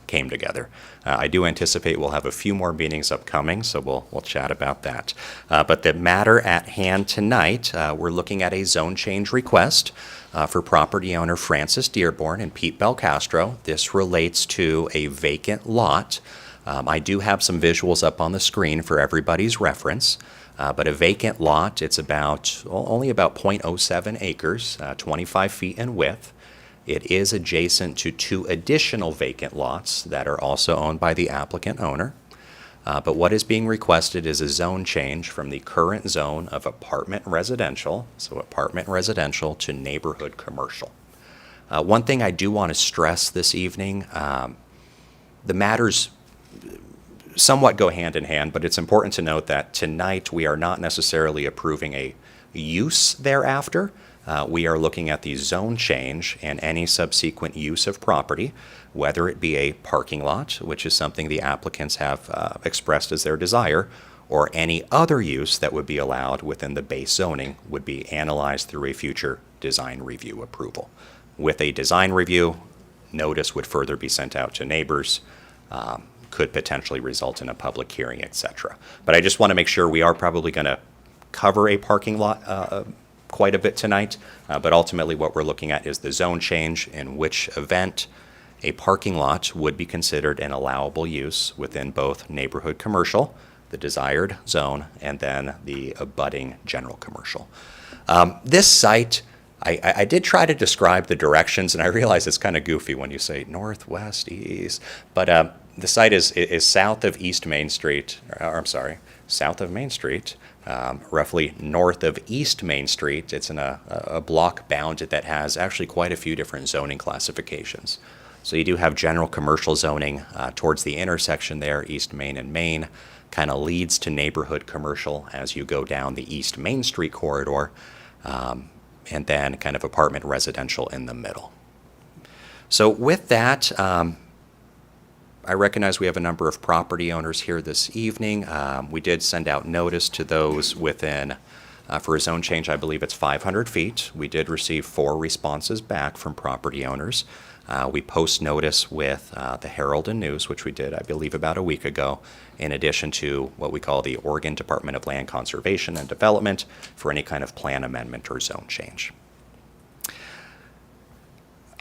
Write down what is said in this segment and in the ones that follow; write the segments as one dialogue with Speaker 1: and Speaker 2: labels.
Speaker 1: came together. I do anticipate we'll have a few more meetings upcoming, so we'll chat about that. But the matter at hand tonight, we're looking at a zone change request for property owner Francis Dearborn and Pete Belcastro. This relates to a vacant lot. I do have some visuals up on the screen for everybody's reference. But a vacant lot, it's only about 0.07 acres, 25 feet in width. It is adjacent to two additional vacant lots that are also owned by the applicant owner. But what is being requested is a zone change from the current zone of apartment residential, so apartment residential, to neighborhood commercial. One thing I do want to stress this evening, the matters somewhat go hand in hand, but it's important to note that tonight we are not necessarily approving a use thereafter. We are looking at the zone change and any subsequent use of property, whether it be a parking lot, which is something the applicants have expressed as their desire, or any other use that would be allowed within the base zoning would be analyzed through a future design review approval. With a design review, notice would further be sent out to neighbors, could potentially result in a public hearing, etc. But I just want to make sure we are probably going to cover a parking lot quite a bit tonight, but ultimately what we're looking at is the zone change, in which event a parking lot would be considered an allowable use within both neighborhood commercial, the desired zone, and then the abutting general commercial. This site, I did try to describe the directions, and I realize it's kind of goofy when you say northwest, east, but the site is south of East Main Street, south of Main Street, roughly north of East Main Street. It's in a block bounded that has actually quite a few different zoning classifications. So you do have general commercial zoning towards the intersection there, East Main and Main, kind of leads to neighborhood commercial as you go down the East Main Street corridor, and then kind of apartment residential in the middle. So with that, I recognize we have a number of property owners here this evening. We did send out notice to those within, for a zone change, I believe it's 500 feet. We did receive 4 responses back from property owners. We post notice with the Herald and News, which we did, I believe, about a week ago, in addition to what we call the Oregon Department of Land Conservation and Development for any kind of plan amendment or zone change.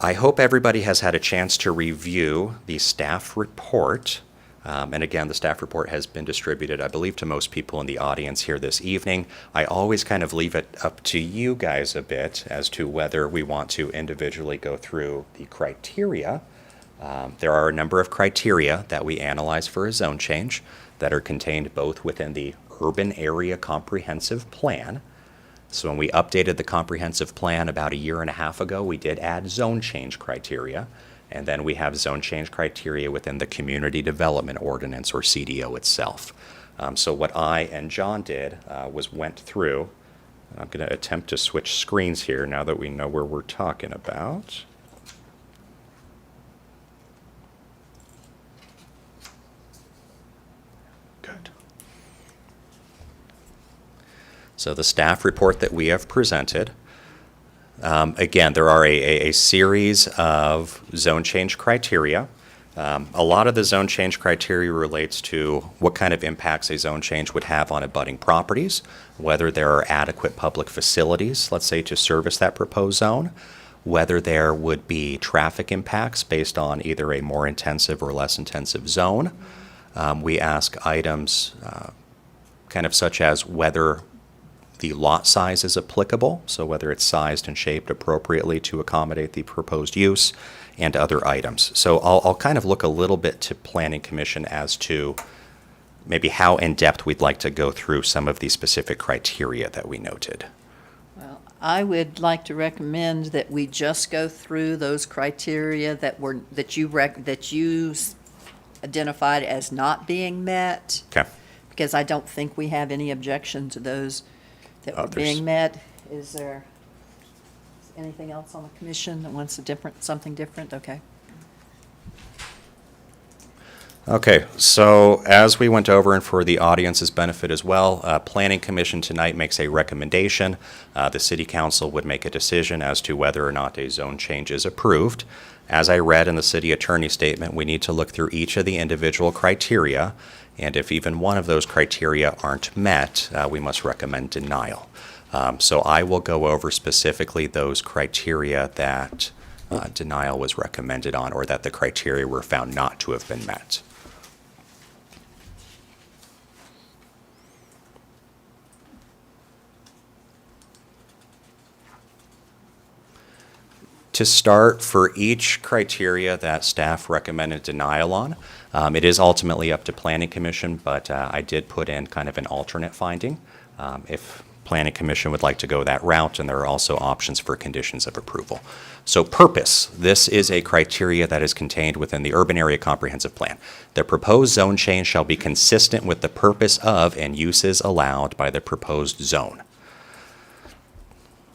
Speaker 1: I hope everybody has had a chance to review the staff report. And again, the staff report has been distributed, I believe, to most people in the audience here this evening. I always kind of leave it up to you guys a bit as to whether we want to individually go through the criteria. There are a number of criteria that we analyze for a zone change that are contained both within the Urban Area Comprehensive Plan. So when we updated the comprehensive plan about 1.5 years ago, we did add zone change criteria. And then we have zone change criteria within the Community Development Ordinance, or CDO itself. So what I and John did was went through. I'm going to attempt to switch screens here now that we know where we're talking about. Good. So the staff report that we have presented, again, there are a series of zone change criteria. A lot of the zone change criteria relates to what kind of impacts a zone change would have on abutting properties, whether there are adequate public facilities, let's say, to service that proposed zone, whether there would be traffic impacts based on either a more intensive or less intensive zone. We ask items kind of such as whether the lot size is applicable, so whether it's sized and shaped appropriately to accommodate the proposed use, and other items. So I'll kind of look a little bit to Planning Commission as to maybe how in-depth we'd like to go through some of the specific criteria that we noted.
Speaker 2: Well, I would like to recommend that we just go through those criteria that you identified as not being met.
Speaker 1: Okay.
Speaker 2: Because I don't think we have any objection to those that were being met. Is there anything else on the commission that wants something different? Okay.
Speaker 1: Okay, so as we went over, and for the audience's benefit as well, Planning Commission tonight makes a recommendation. The City Council would make a decision as to whether or not a zone change is approved. as I read in the city attorney's statement, we need to look through each of the individual criteria, and if even one of those criteria aren't met, we must recommend denial. So I will go over specifically those criteria that denial was recommended on, or that the criteria were found not to have been met. To start, for each criteria that staff recommended denial on, it is ultimately up to Planning Commission, but I did put in kind of an alternate finding if Planning Commission would like to go that route, and there are also options for conditions of approval. So purpose, this is a criteria that is contained within the Urban Area Comprehensive Plan. The proposed zone change shall be consistent with the purpose of and uses allowed by the proposed zone.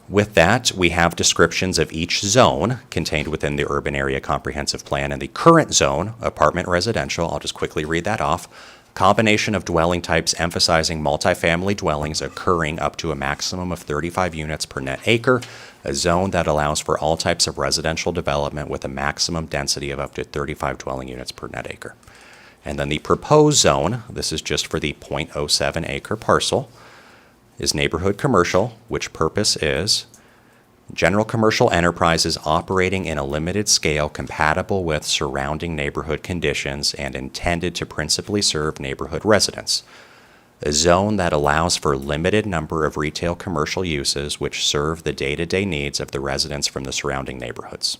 Speaker 1: With that, we have descriptions of each zone contained within the Urban Area Comprehensive Plan. And the current zone, apartment residential, I'll just quickly read that off. Combination of dwelling types emphasizing multifamily dwellings occurring up to a maximum of 35 units per net acre. A zone that allows for all types of residential development with a maximum density of up to 35 dwelling units per net acre. And then the proposed zone, this is just for the 0.07 acre parcel, is neighborhood commercial, which purpose is general commercial enterprises operating in a limited scale compatible with surrounding neighborhood conditions and intended to principally serve neighborhood residents. A zone that allows for limited number of retail commercial uses which serve the day-to-day needs of the residents from the surrounding neighborhoods.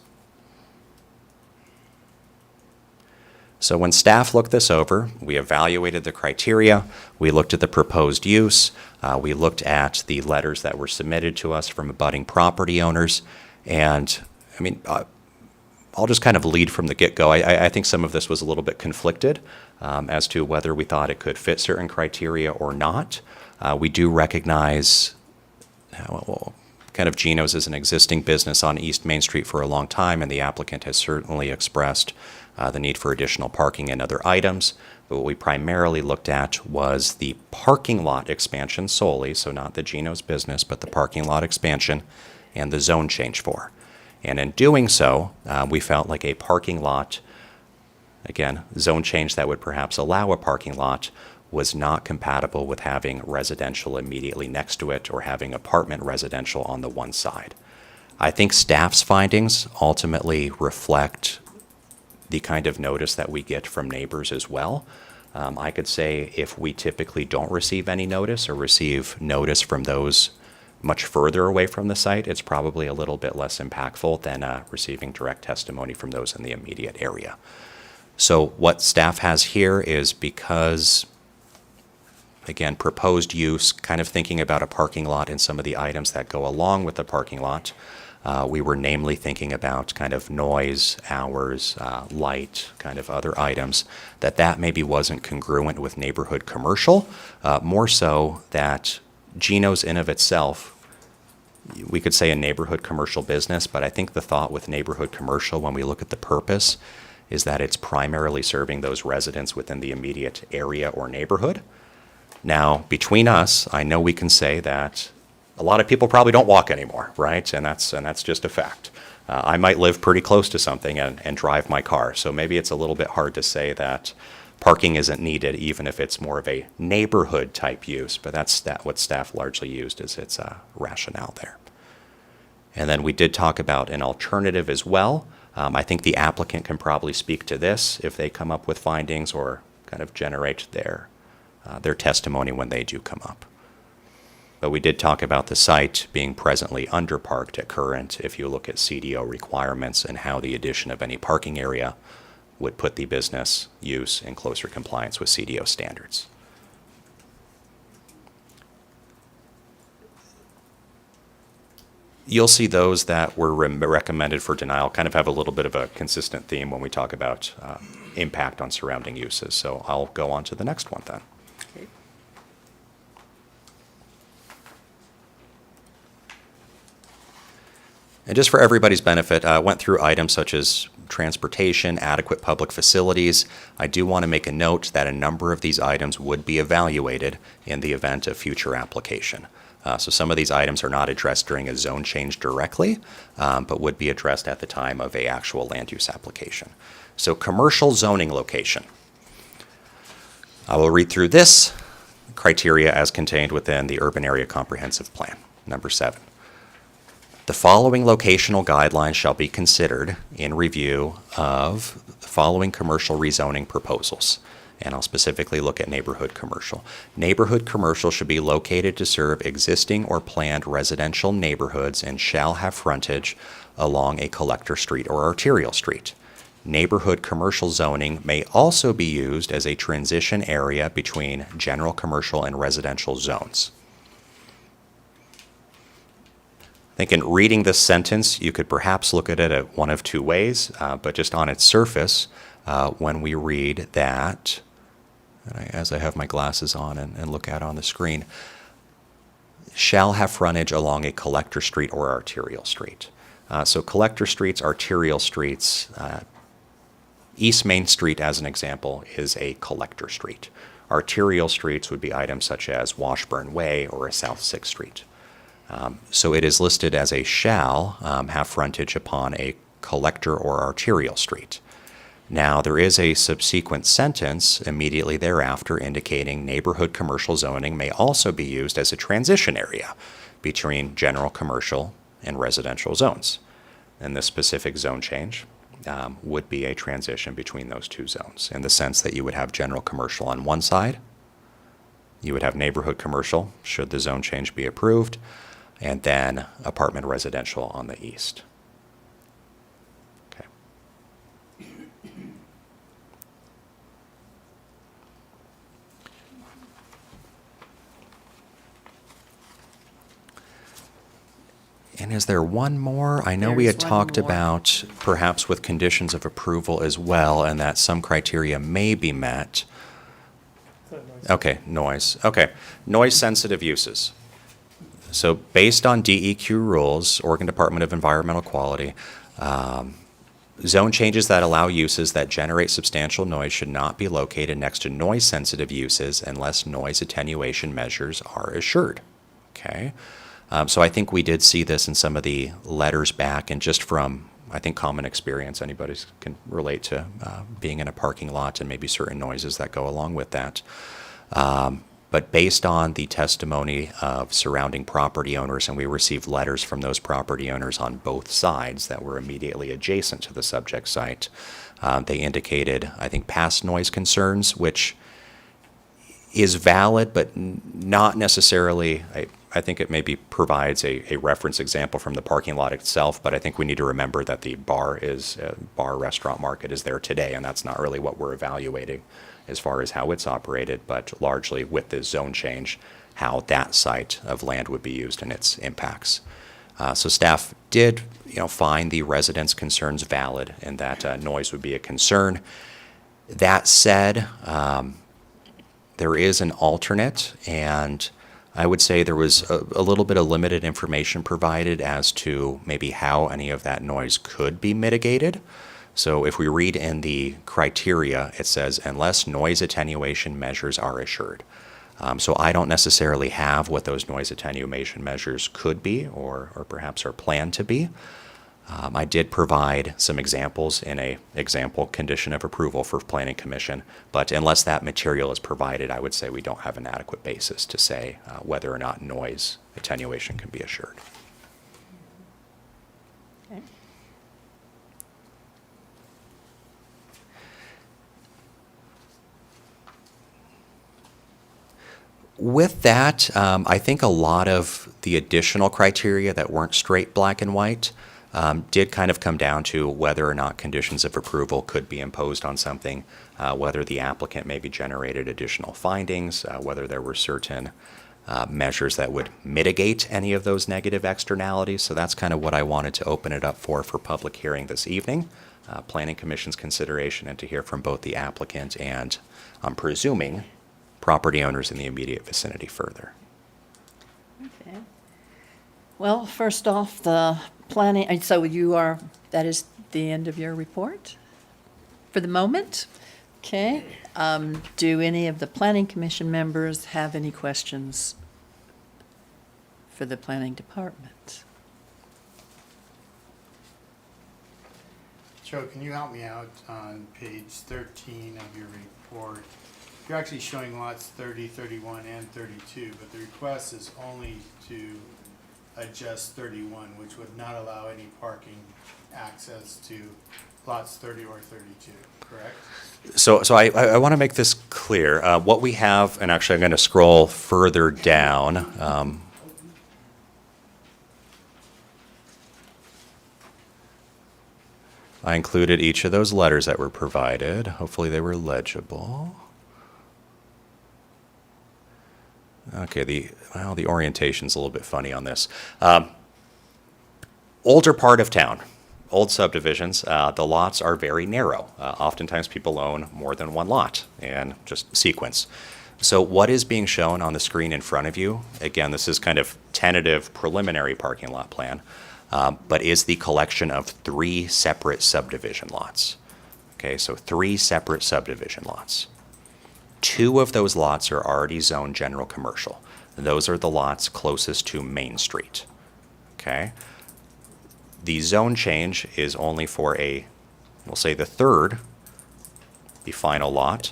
Speaker 1: So when staff looked this over, we evaluated the criteria, we looked at the proposed use, we looked at the letters that were submitted to us from abutting property owners, and I'll just kind of lead from the get-go. I think some of this was a little bit conflicted as to whether we thought it could fit certain criteria or not. We do recognize kind of Geno's is an existing business on East Main Street for a long time, and the applicant has certainly expressed the need for additional parking and other items. But what we primarily looked at was the parking lot expansion solely, so not the Geno's business, but the parking lot expansion and the zone change for. And in doing so, we felt like a parking lot, again, zone change that would perhaps allow a parking lot, was not compatible with having residential immediately next to it or having apartment residential on the one side. I think staff's findings ultimately reflect the kind of notice that we get from neighbors as well. I could say if we typically don't receive any notice or receive notice from those much further away from the site, it's probably a little bit less impactful than receiving direct testimony from those in the immediate area. So what staff has here is, because, again, proposed use, kind of thinking about a parking lot and some of the items that go along with the parking lot, we were namely thinking about kind of noise, hours, light, kind of other items, that maybe wasn't congruent with neighborhood commercial, more so that Geno's in of itself, we could say a neighborhood commercial business, but I think the thought with neighborhood commercial, when we look at the purpose, is that it's primarily serving those residents within the immediate area or neighborhood. Now, between us, I know we can say that a lot of people probably don't walk anymore, right? And that's just a fact. I might live pretty close to something and drive my car, so maybe it's a little bit hard to say that parking isn't needed, even if it's more of a neighborhood type use, but that's what staff largely used as its rationale there. And then we did talk about an alternative as well. I think the applicant can probably speak to this if they come up with findings or kind of generate their testimony when they do come up. But we did talk about the site being presently underparked at current if you look at CDO requirements and how the addition of any parking area would put the business use in closer compliance with CDO standards. You'll see those that were recommended for denial kind of have a little bit of a consistent theme when we talk about impact on surrounding uses. So I'll go on to the next one then.
Speaker 2: Okay.
Speaker 1: And just for everybody's benefit, I went through items such as transportation, adequate public facilities. I do want to make a note that a number of these items would be evaluated in the event of future application. So some of these items are not addressed during a zone change directly, but would be addressed at the time of a actual land use application. So commercial zoning location. I will read through this criteria as contained within the Urban Area Comprehensive Plan. Number 7. The following locational guidelines shall be considered in review of the following commercial rezoning proposals. And I'll specifically look at neighborhood commercial. Neighborhood commercial should be located to serve existing or planned residential neighborhoods and shall have frontage along a collector street or arterial street. Neighborhood commercial zoning may also be used as a transition area between general commercial and residential zones. I think in reading this sentence, you could perhaps look at it one of two ways, but just on its surface, when we read that, as I have my glasses on and look at it on the screen, shall have frontage along a collector street or arterial street. So collector streets, arterial streets, East Main Street, as an example, is a collector street. Arterial streets would be items such as Washburn Way or a South 6th Street. So it is listed as a shall have frontage upon a collector or arterial street. Now, there is a subsequent sentence immediately thereafter indicating neighborhood commercial zoning may also be used as a transition area between general commercial and residential zones. And this specific zone change would be a transition between those two zones in the sense that you would have general commercial on one side, you would have neighborhood commercial, should the zone change be approved, and then apartment residential on the east. Okay. And is there one more? I know we
Speaker 2: There
Speaker 1: had
Speaker 2: is one
Speaker 1: talked
Speaker 2: more.
Speaker 1: about perhaps with conditions of approval as well, and that some criteria may be met. Okay, noise. Okay, noise-sensitive uses. So based on DEQ rules, Oregon Department of Environmental Quality, zone changes that allow uses that generate substantial noise should not be located next to noise-sensitive uses unless noise attenuation measures are assured. Okay? So I think we did see this in some of the letters back, and just from, I think, common experience, anybody can relate to being in a parking lot and maybe certain noises that go along with that. But based on the testimony of surrounding property owners, and we received letters from those property owners on both sides that were immediately adjacent to the subject site, they indicated, I think, past noise concerns, which is valid, but not necessarily, I think it maybe provides a reference example from the parking lot itself, but I think we need to remember that the bar restaurant market is there today, and that's not really what we're evaluating as far as how it's operated, but largely with the zone change, how that site of land would be used and its impacts. So staff did, find the residents' concerns valid and that noise would be a concern. That said, there is an alternate, and I would say there was a little bit of limited information provided as to maybe how any of that noise could be mitigated. So if we read in the criteria, it says, unless noise attenuation measures are assured. So I don't necessarily have what those noise attenuation measures could be or perhaps are planned to be. I did provide some examples in a example condition of approval for Planning Commission, but unless that material is provided, I would say we don't have an adequate basis to say whether or not noise attenuation can be assured.
Speaker 2: Okay.
Speaker 1: With that, I think a lot of the additional criteria that weren't straight black and white did kind of come down to whether or not conditions of approval could be imposed on something, whether the applicant maybe generated additional findings, whether there were certain measures that would mitigate any of those negative externalities. So that's kind of what I wanted to open it up for public hearing this evening. Planning Commission's consideration and to hear from both the applicant and, I'm presuming, property owners in the immediate vicinity further.
Speaker 2: Okay. Well, first off, the planning, so that is the end of your report for the moment? Okay. Do any of the Planning Commission members have any questions? for the planning department.
Speaker 3: Joe, can you help me out on page 13 of your report? You're actually showing lots 30, 31, and 32, but the request is only to adjust 31, which would not allow any parking access to lots 30 or 32, correct?
Speaker 1: So I want to make this clear. What we have, and actually I'm going to scroll further down. I included each of those letters that were provided. Hopefully they were legible. Okay, the orientation's a little bit funny on this. Older part of town, old subdivisions, the lots are very narrow. Oftentimes people own more than one lot and just sequence. So what is being shown on the screen in front of you, again, this is kind of tentative preliminary parking lot plan, but is the collection of 3 separate subdivision lots. Okay, so 3 separate subdivision lots. 2 of those lots are already zoned general commercial. Those are the lots closest to Main Street. Okay? The zone change is only for we'll say the third, the final lot,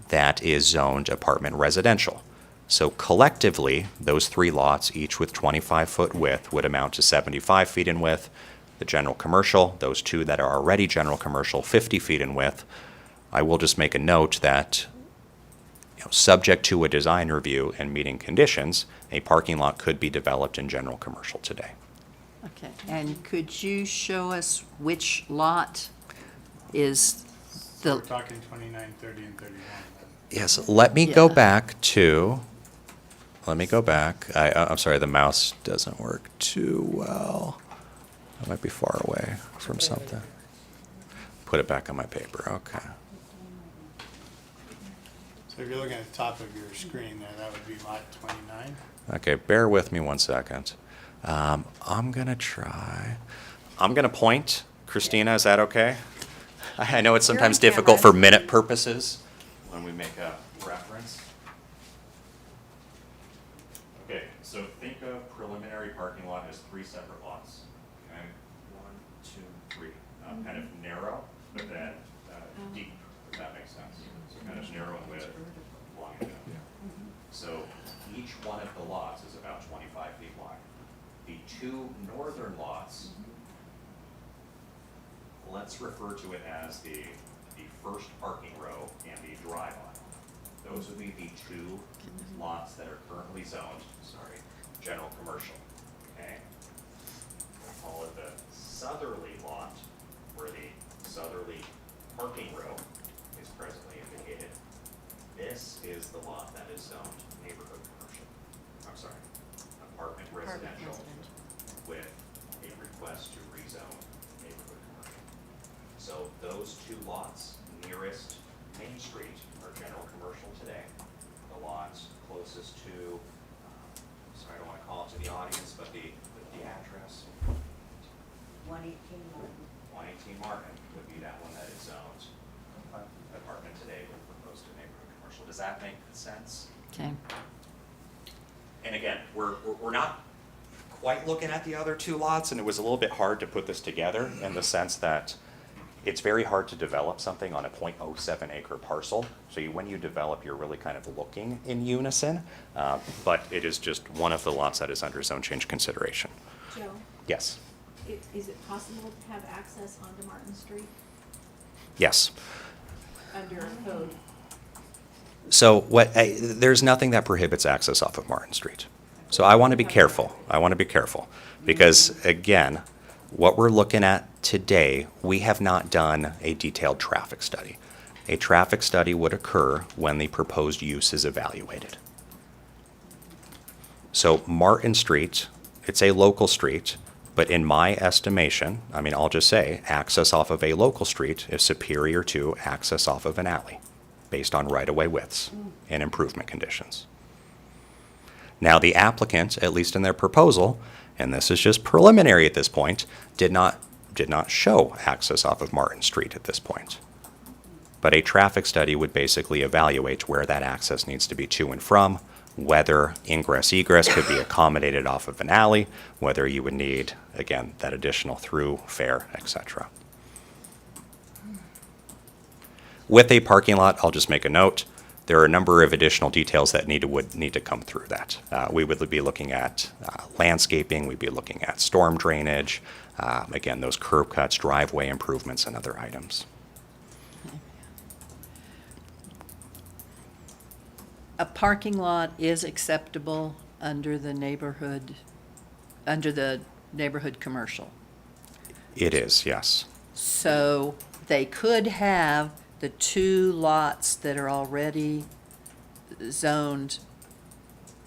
Speaker 1: that is zoned apartment residential. So collectively, those 3 lots, each with 25-foot width, would amount to 75 feet in width. The general commercial, those 2 that are already general commercial, 50 feet in width. I will just make a note that, subject to a design review and meeting conditions, a parking lot could be developed in general commercial today.
Speaker 2: Okay, and could you show us which lot is
Speaker 3: So we're
Speaker 2: the,
Speaker 3: talking 29, 30, and 31.
Speaker 1: Yes, let me go
Speaker 2: Yeah.
Speaker 1: back to, I'm sorry, the mouse doesn't work too well. I might be far away from something. Put it back on my paper, okay.
Speaker 3: So if you're looking at the top of your screen there, that would be lot 29.
Speaker 1: Okay, bear with me one second. I'm gonna point. Christina, is that okay? I know it's sometimes difficult for minute purposes when we make a reference. Okay, so think of preliminary parking lot as 3 separate lots. Okay, 1, 2, 3. Kind of narrow, but then deep, if that makes sense. So kind of narrow in width, long in depth. So each one of the lots is about 25 feet wide. The 2 northern lots, let's refer to it as the first parking row and the drive aisle. Those would be the 2 lots that are currently zoned, general commercial, okay? We'll call it the southerly lot, where the southerly parking row is presently indicated. This is the lot that is zoned neighborhood commercial. Apartment residential with a request to rezone neighborhood commercial. So those 2 lots nearest Main Street are general commercial today. The lots closest to, I don't want to call it to the audience, but the address.
Speaker 4: 118 Martin.
Speaker 1: 118 Martin would be that one that is zoned apartment today with proposed to neighborhood commercial. Does that make sense?
Speaker 2: okay,
Speaker 1: And again, we're not quite looking at the other 2 lots, and it was a little bit hard to put this together in the sense that it's very hard to develop something on a 0.07 acre parcel. So when you develop, you're really kind of looking in unison, but it is just one of the lots that is under zone change consideration.
Speaker 4: Joe,
Speaker 1: Yes.
Speaker 4: is it possible to have access onto Martin Street
Speaker 1: Yes.
Speaker 4: under code?
Speaker 1: So there's nothing that prohibits access off of Martin Street. So I want to be careful. Because again, what we're looking at today, we have not done a detailed traffic study. A traffic study would occur when the proposed use is evaluated. So Martin Street, it's a local street, but in my estimation, I'll just say, access off of a local street is superior to access off of an alley, based on right-of-way widths and improvement conditions. Now, the applicant, at least in their proposal, and this is just preliminary at this point, did not show access off of Martin Street at this point. But a traffic study would basically evaluate where that access needs to be to and from, whether ingress egress could be accommodated off of an alley, whether you would need, again, that additional through, fare, etc. With a parking lot, I'll just make a note, there are a number of additional details that would need to come through that. We would be looking at landscaping, we'd be looking at storm drainage, again, those curb cuts, driveway improvements, and other items.
Speaker 2: A parking lot is acceptable under the neighborhood commercial.
Speaker 1: It is, yes.
Speaker 2: So they could have the 2 lots that are already zoned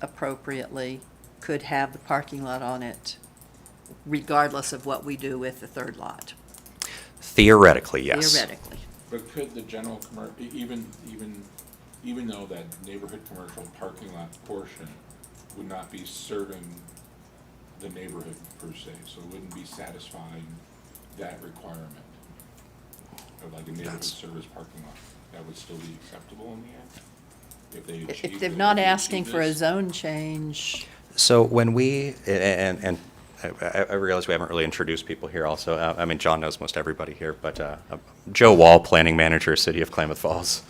Speaker 2: appropriately, could have the parking lot on it, regardless of what we do with the 3rd lot.
Speaker 1: Theoretically, yes.
Speaker 2: Theoretically.
Speaker 5: But could the general even though that neighborhood commercial parking lot portion would not be serving the neighborhood per se, so it wouldn't be satisfying that requirement of like a neighborhood service parking lot, that would still be acceptable in the end? If they achieve
Speaker 2: If they're
Speaker 5: the-
Speaker 2: not
Speaker 5: if they
Speaker 2: asking
Speaker 5: achieve
Speaker 2: for a
Speaker 5: this?
Speaker 2: zone change,
Speaker 1: So when we, and I realize we haven't really introduced people here also. I mean, John knows most everybody here, but Joe Wall, Planning Manager, City of Klamath Falls.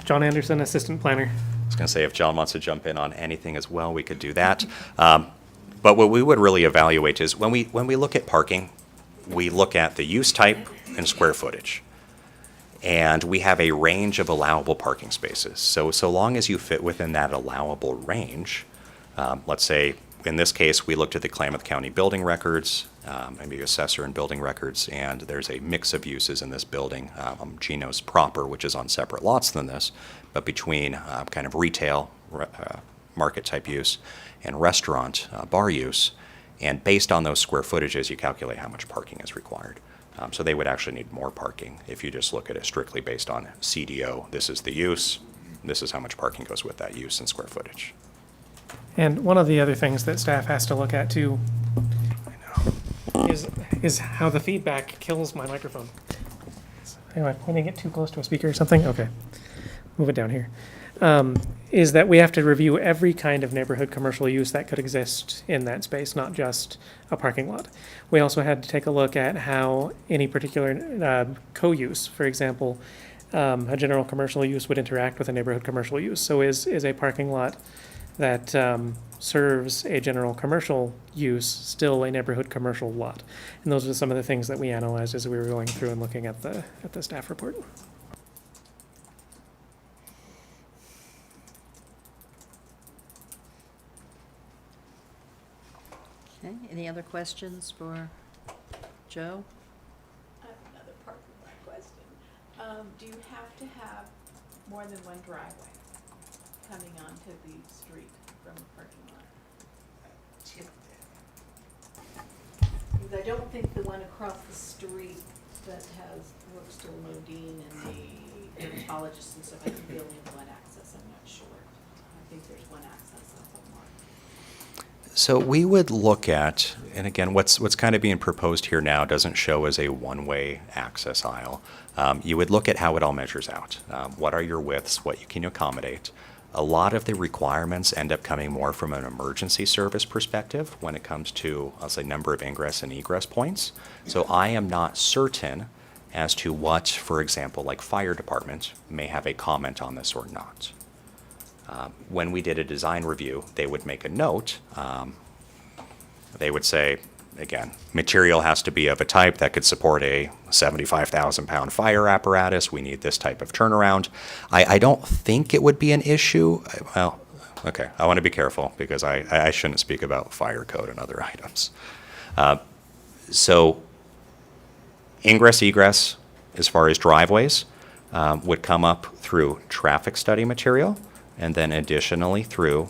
Speaker 6: John Anderson, Assistant Planner.
Speaker 1: I was going to say, if John wants to jump in on anything as well, we could do that. But what we would really evaluate is when we look at parking, we look at the use type and square footage. And we have a range of allowable parking spaces. So long as you fit within that allowable range, let's say, in this case, we looked at the Klamath County building records, maybe assessor and building records, and there's a mix of uses in this building. Geno's proper, which is on separate lots than this, but between kind of retail, market type use, and restaurant, bar use. And based on those square footages, you calculate how much parking is required. So they would actually need more parking if you just look at it strictly based on CDO. This is the use, this is how much parking goes with that use in square footage.
Speaker 6: And one of the other things that staff has to look at too is how the feedback kills my microphone. Am I pointing it too close to a speaker or something? Okay, move it down here. Is that we have to review every kind of neighborhood commercial use that could exist in that space, not just a parking lot. We also had to take a look at how any particular co-use, for example, a general commercial use would interact with a neighborhood commercial use. So is a parking lot that serves a general commercial use still a neighborhood commercial lot? And those are some of the things that we analyzed as we were going through and looking at the staff report.
Speaker 2: Okay, any other questions for Joe?
Speaker 4: I have another parking lot question. Do you have to have more than one driveway coming onto the street from the parking lot? Because I don't think the one across the street that works still Modine and the dermatologist and stuff, I think they only have one access, I'm not sure. I think there's one access off of Mark.
Speaker 1: So we would look at, and again, what's kind of being proposed here now doesn't show as a one-way access aisle. You would look at how it all measures out. What are your widths? What can you accommodate? A lot of the requirements end up coming more from an emergency service perspective when it comes to, I'll say, number of ingress and egress points. So I am not certain as to what, for example, like fire department may have a comment on this or not. When we did a design review, they would make a note. They would say, again, material has to be of a type that could support a 75,000-pound fire apparatus. We need this type of turnaround. I don't think it would be an issue. Well, okay, I want to be careful because I shouldn't speak about fire code and other items. So ingress, egress, as far as driveways, would come up through traffic study material, and then additionally through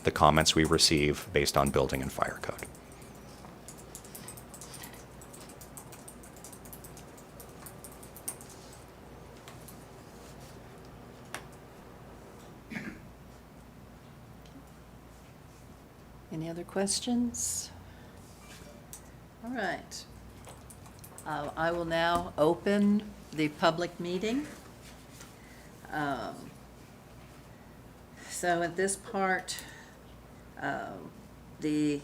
Speaker 1: the comments we receive based on building and fire code.
Speaker 2: Any other questions? All right. I will now open the public meeting. So at this part, the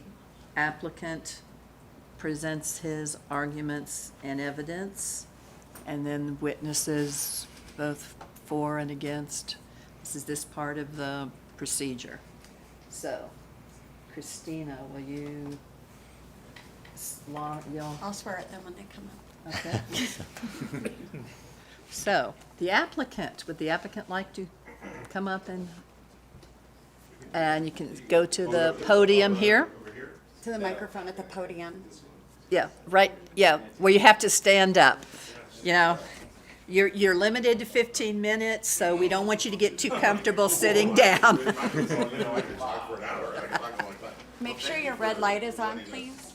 Speaker 2: applicant presents his arguments and evidence, and then witnesses both for and against. This is this part of the procedure. So, Christina, will you, you'll,
Speaker 7: I'll swear at them when they come up.
Speaker 2: okay? So, the applicant, would the applicant like to come up and you can go to the podium here?
Speaker 7: To the microphone at the podium.
Speaker 2: Yeah, right, yeah, where you have to stand up, you know. You're limited to 15 minutes, so we don't want you to get too comfortable sitting down.
Speaker 7: Make sure your red light is on, please.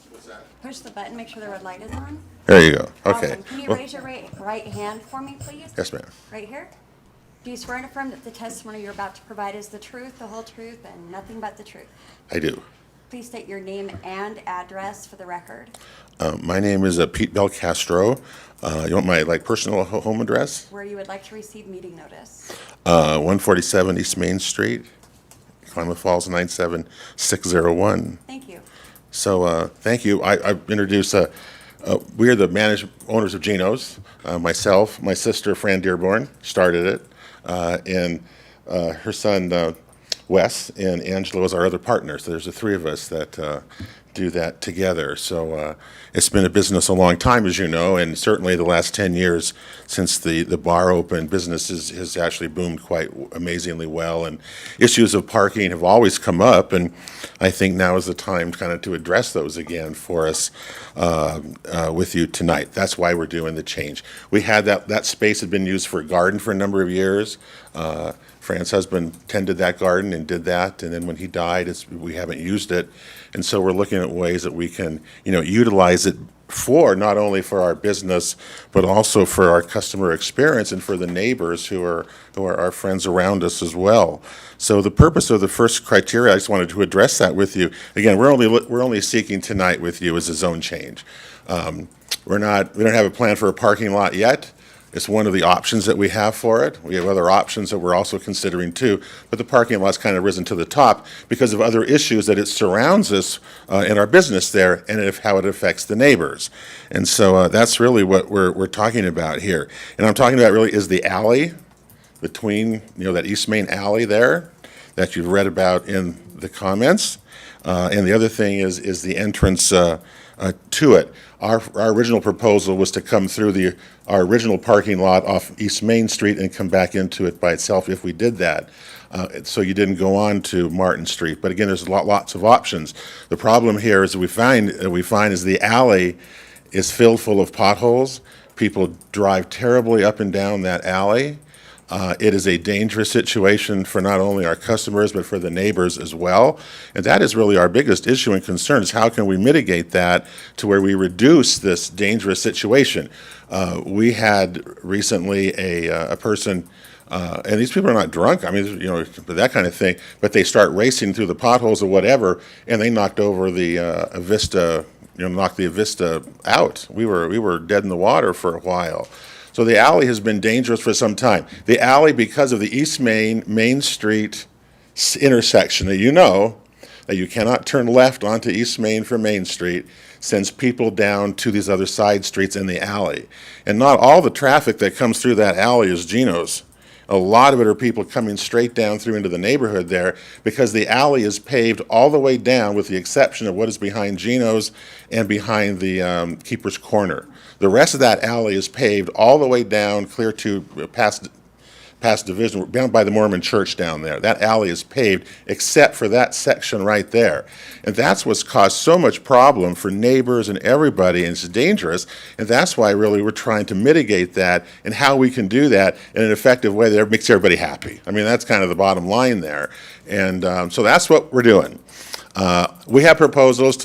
Speaker 7: Push the button, make sure the red light is on.
Speaker 8: There you go. Okay.
Speaker 7: Awesome. Can you
Speaker 8: Well,
Speaker 7: raise your right hand for me, please?
Speaker 8: yes, ma'am.
Speaker 7: Right here. Do you swear and affirm that the testimony you're about to provide is the truth, the whole truth, and nothing but the truth?
Speaker 8: I do.
Speaker 7: Please state your name and address for the record.
Speaker 8: My name is Pete Belcastro. You want my personal home address?
Speaker 7: Where you would like to receive meeting notice.
Speaker 8: 147 East Main Street, Klamath Falls 97601.
Speaker 7: Thank you.
Speaker 8: So thank you. I introduce. We are the owners of Geno's. Myself, my sister Fran Dearborn started it, and her son Wes and Angela was our other partner. So there's the three of us that do that together. So it's been a business a long time, as you know, and certainly the last 10 years since the bar opened, business has actually boomed quite amazingly well. And issues of parking have always come up, and I think now is the time kind of to address those again for us with you tonight. That's why we're doing the change. We had that space had been used for a garden for a number of years. Fran's husband tended that garden and did that, and then when he died, we haven't used it, and so we're looking at ways that we can, utilize it for not only for our business, but also for our customer experience and for the neighbors who are our friends around us as well. So the purpose of the first criteria, I just wanted to address that with you. Again, we're only seeking tonight with you is a zone change. We don't have a plan for a parking lot yet. It's one of the options that we have for it. We have other options that we're also considering too, but the parking lot's kind of risen to the top because of other issues that it surrounds us in our business there and how it affects the neighbors. And so that's really what we're talking about here. And I'm talking about really is the alley between, that East Main alley there that you've read about in the comments. And the other thing is the entrance to it. Our original proposal was to come through our original parking lot off East Main Street and come back into it by itself if we did that. So you didn't go on to Martin Street. But again, there's lots of options. The problem here is we find is the alley is filled full of potholes. People drive terribly up and down that alley. It is a dangerous situation for not only our customers, but for the neighbors as well. And that is really our biggest issue and concern is how can we mitigate that to where we reduce this dangerous situation. We had recently a person, and these people are not drunk, that kind of thing, but they start racing through the potholes or whatever, and they knocked over the Avista, knocked the Avista out. We were dead in the water for a while. So the alley has been dangerous for some time. The alley, because of the East Main Street intersection that that you cannot turn left onto East Main from Main Street, sends people down to these other side streets in the alley. And not all the traffic that comes through that alley is Geno's. A lot of it are people coming straight down through into the neighborhood there because the alley is paved all the way down with the exception of what is behind Geno's and behind the Keeper's Corner. The rest of that alley is paved all the way down clear to past Division, down by the Mormon church down there. That alley is paved except for that section right there. And that's what's caused so much problem for neighbors and everybody, and it's dangerous. And that's why really we're trying to mitigate that and how we can do that in an effective way that makes everybody happy. That's kind of the bottom line there. And so that's what we're doing. We have proposals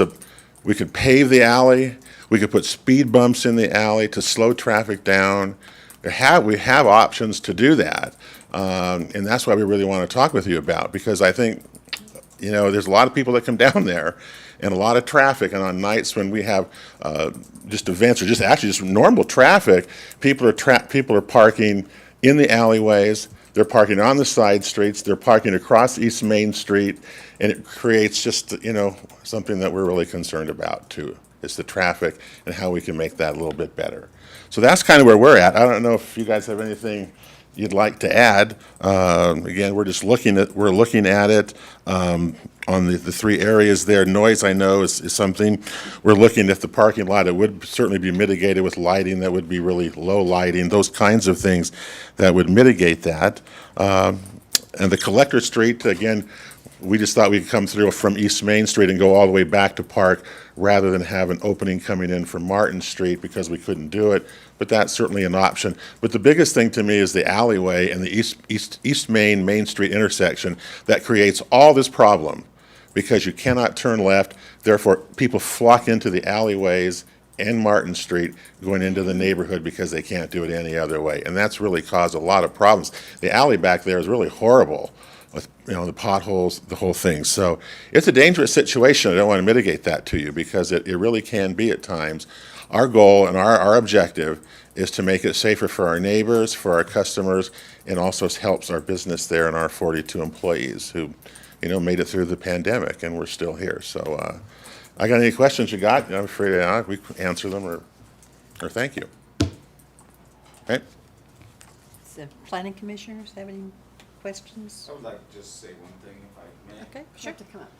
Speaker 8: we could pave the alley. We could put speed bumps in the alley to slow traffic down. We have options to do that, and that's why we really want to talk with you about, because I think, there's a lot of people that come down there and a lot of traffic, and on nights when we have just events or just normal traffic, people are parking in the alleyways. they're parking on the side streets, they're parking across East Main Street, and it creates just, something that we're really concerned about too. It's the traffic and how we can make that a little bit better. So that's kind of where we're at. I don't know if you guys have anything you'd like to add. Again, we're looking at it on the three areas there. Noise, I know, is something we're looking at. The parking lot, it would certainly be mitigated with lighting that would be really low lighting, those kinds of things that would mitigate that. And the Collector Street, again, we just thought we could come through from East Main Street and go all the way back to Park rather than have an opening coming in from Martin Street because we couldn't do it. But that's certainly an option. But the biggest thing to me is the alleyway and the East Main Street intersection that creates all this problem because you cannot turn left. Therefore, people flock into the alleyways and Martin Street going into the neighborhood because they can't do it any other way. And that's really caused a lot of problems. The alley back there is really horrible with, the potholes, the whole thing. So it's a dangerous situation. I don't want to mitigate that to you because it really can be at times. Our goal and our objective is to make it safer for our neighbors, for our customers, and also helps our business there and our 42 employees who, made it through the pandemic and we're still here. So I got any questions you got? I'm afraid we answer them or thank you. Okay.
Speaker 2: So, planning commissioners have any questions?
Speaker 9: I would like to just say one thing, if I may.
Speaker 2: Okay,
Speaker 7: You
Speaker 2: sure.
Speaker 7: have to come up.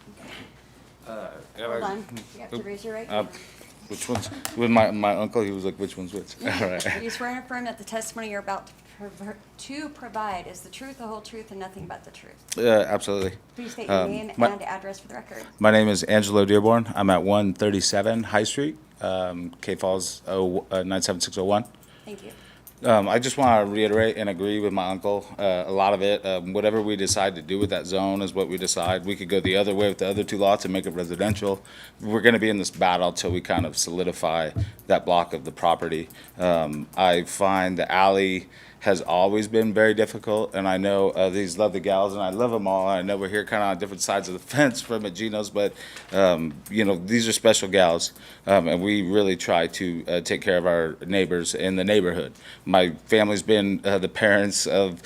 Speaker 9: Yeah,
Speaker 7: Hold
Speaker 9: I-
Speaker 7: on. You have to raise your right hand.
Speaker 9: Which one's, with my uncle, he was like, which one's which? All right.
Speaker 7: Do you swear and affirm that the testimony you're about to provide is the truth, the whole truth, and nothing but the truth?
Speaker 9: Absolutely.
Speaker 7: Please state your name
Speaker 9: my-
Speaker 7: and address for the record.
Speaker 9: My name is Angelo Dearborn. I'm at 137 High Street, K Falls 97601.
Speaker 7: Thank you.
Speaker 9: I just want to reiterate and agree with my uncle. A lot of it, whatever we decide to do with that zone is what we decide. We could go the other way with the other two lots and make it residential. We're going to be in this battle till we kind of solidify that block of the property. I find the alley has always been very difficult, and I know these lovely gals, and I love them all. I know we're here kind of on different sides of the fence from at Gino's, but these are special gals, and we really try to take care of our neighbors in the neighborhood. My family's been the parents of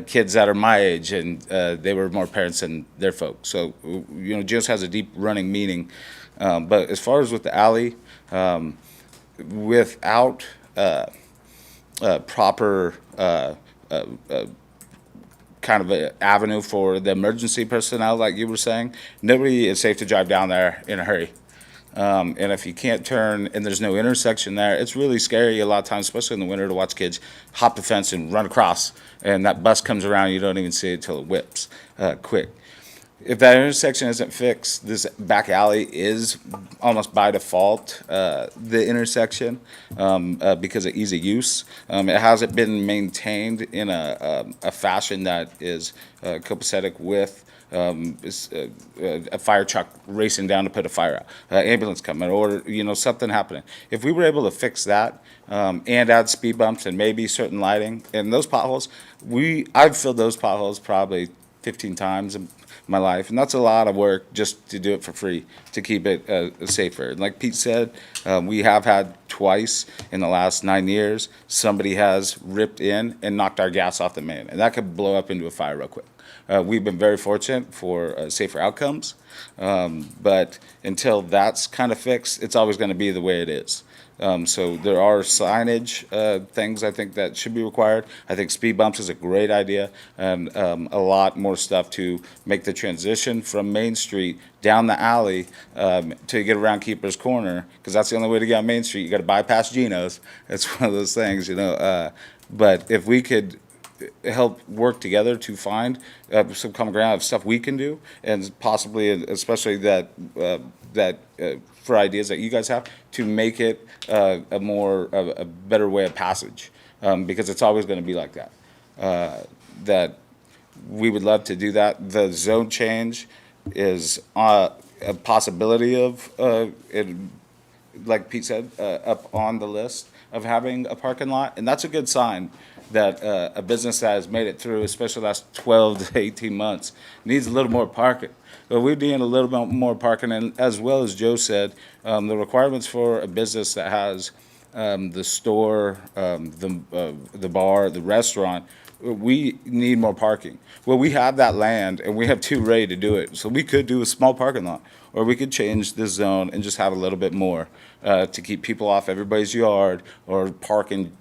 Speaker 9: kids that are my age, and they were more parents than their folks. So Gino's has a deep running meaning, but as far as with the alley, without proper kind of an avenue for the emergency personnel, like you were saying, nobody is safe to drive down there in a hurry. And if you can't turn and there's no intersection there, it's really scary a lot of times, especially in the winter, to watch kids hop the fence and run across. And that bus comes around, you don't even see it till it whips quick. If that intersection isn't fixed, this back alley is almost by default the intersection because of ease of use. It hasn't been maintained in a fashion that is copacetic with a fire truck racing down to put a fire out, ambulance coming, or something happening. If we were able to fix that and add speed bumps and maybe certain lighting and those potholes, I've filled those potholes probably 15 times in my life, and that's a lot of work just to do it for free to keep it safer. And like Pete said, we have had twice in the last 9 years somebody has ripped in and knocked our gas off the main, and that could blow up into a fire real quick. We've been very fortunate for safer outcomes, but until that's kind of fixed, it's always going to be the way it is. So there are signage things I think that should be required. I think speed bumps is a great idea, and a lot more stuff to make the transition from Main Street down the alley to get around Keeper's Corner, because that's the only way to get on Main Street. You got to bypass Gino's. It's one of those things, but if we could help work together to find some common ground of stuff we can do, and possibly, especially that for ideas that you guys have, to make it a better way of passage, because it's always going to be like that. That we would love to do that. The zone change is a possibility of, like Pete said, up on the list of having a parking lot, and that's a good sign that a business that has made it through, especially the last 12 to 18 months, needs a little more parking. But we need a little bit more parking, and as well as Joe said, the requirements for a business that has the store, the bar, the restaurant, we need more parking. Well, we have that land and we have two ready to do it. So we could do a small parking lot, or we could change this zone and just have a little bit more to keep people off everybody's yard or parking,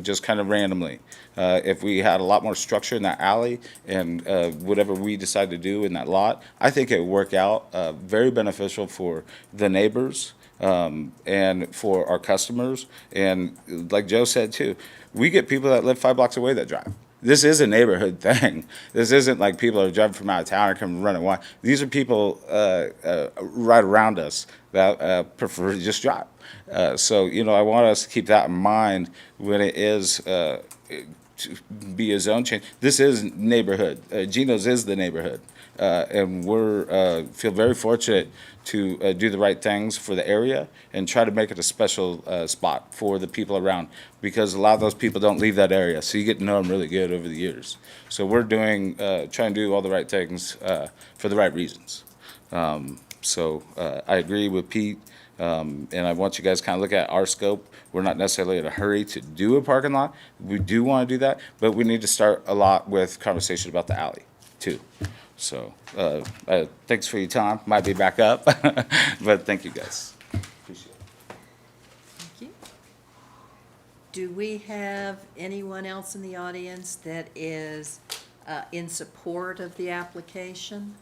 Speaker 9: just kind of randomly. If we had a lot more structure in that alley and whatever we decide to do in that lot, I think it would work out very beneficial for the neighbors and for our customers. And like Joe said too, we get people that live 5 blocks away that drive. This is a neighborhood thing. This isn't like people are driving from out of town or come running wild. These are people right around us that prefer to just drive. So, I want us to keep that in mind when it is to be a zone change. This is neighborhood. Geno's is the neighborhood. And we're feel very fortunate to do the right things for the area and try to make it a special spot for the people around, because a lot of those people don't leave that area, so you get to know them really good over the years. So we're trying to do all the right things for the right reasons. So I agree with Pete, and I want you guys to kind of look at our scope. We're not necessarily in a hurry to do a parking lot. We do want to do that, but we need to start a lot with conversation about the alley too. So, thanks for your time. Might be back up, but thank you guys. Appreciate it.
Speaker 2: Thank you. Do we have anyone else in the audience that is in support of the application?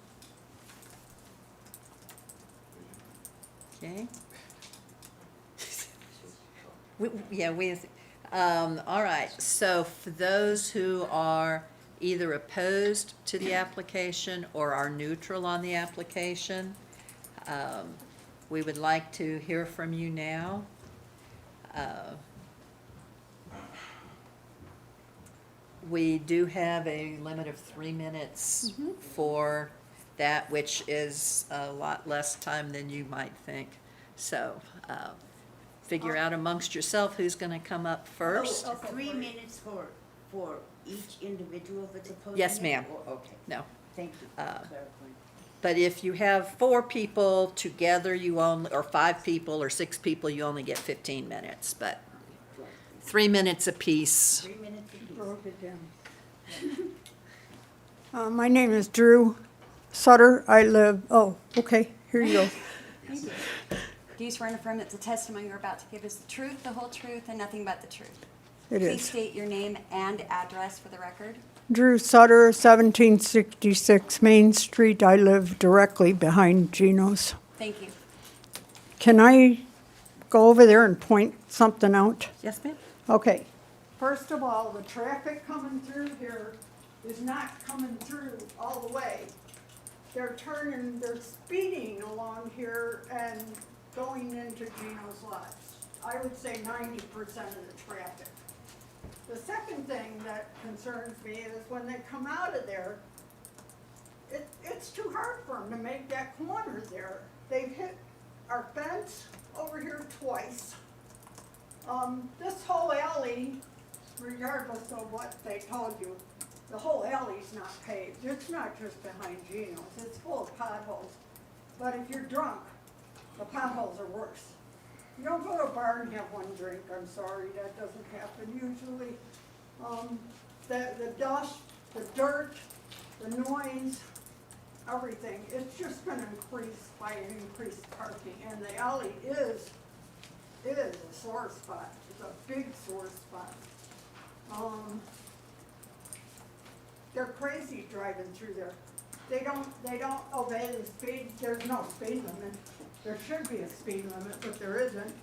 Speaker 2: Okay. All right, so for those who are either opposed to the application or are neutral on the application, we would like to hear from you now. We do have a limit of 3 minutes for that, which is a lot less time than you might think. So figure out amongst yourself who's going to come up first.
Speaker 10: 3 minutes for each individual that's opposing?
Speaker 2: Yes,
Speaker 10: it?
Speaker 2: ma'am.
Speaker 10: Or- Okay,
Speaker 2: No.
Speaker 10: thank you for clarifying.
Speaker 2: But if you have 4 people together, or 5 people or 6 people, you only get 15 minutes, but 3 minutes apiece.
Speaker 10: 3 minutes apiece.
Speaker 11: Broke it down. My name is Drew Sutter. I live, okay, here you go.
Speaker 7: Thank you. Do you swear and affirm that the testimony you're about to give is the truth, the whole truth, and nothing but the truth?
Speaker 11: It
Speaker 7: Please
Speaker 11: is.
Speaker 7: state your name and address for the record.
Speaker 11: Drew Sutter, 1766 Main Street. I live directly behind Geno's.
Speaker 7: Thank you.
Speaker 11: Can I go over there and point something out?
Speaker 2: Yes, ma'am?
Speaker 11: Okay. First of all, the traffic coming through here is not coming through all the way. They're speeding along here and going into Geno's lots. I would say 90% of the traffic. The second thing that concerns me is when they come out of there, it's too hard for them to make that corner there. They've hit our fence over here twice. This whole alley, regardless of what they told you, the whole alley's not paved. It's not just behind Geno's, it's full of potholes. But if you're drunk, the potholes are worse. You don't go to a bar and have one drink, I'm sorry, that doesn't happen usually. The dust, the dirt, the noise, everything, it's just gonna increase by increased parking. And the alley is a sore spot, it's a big sore spot. They're crazy driving through there. They don't obey the speed, there's no speed limit. There should be a speed limit, but there isn't.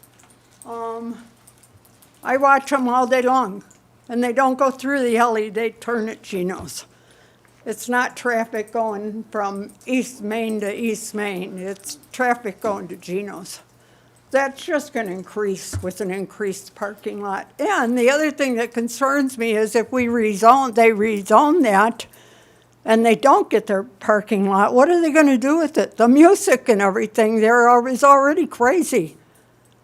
Speaker 11: I watch them all day long, and they don't go through the alley, they turn at Geno's. It's not traffic going from East Main to East Main, it's traffic going to Geno's. That's just gonna increase with an increased parking lot. And the other thing that concerns me is if they rezone that, and they don't get their parking lot, what are they gonna do with it? The music and everything there is already crazy.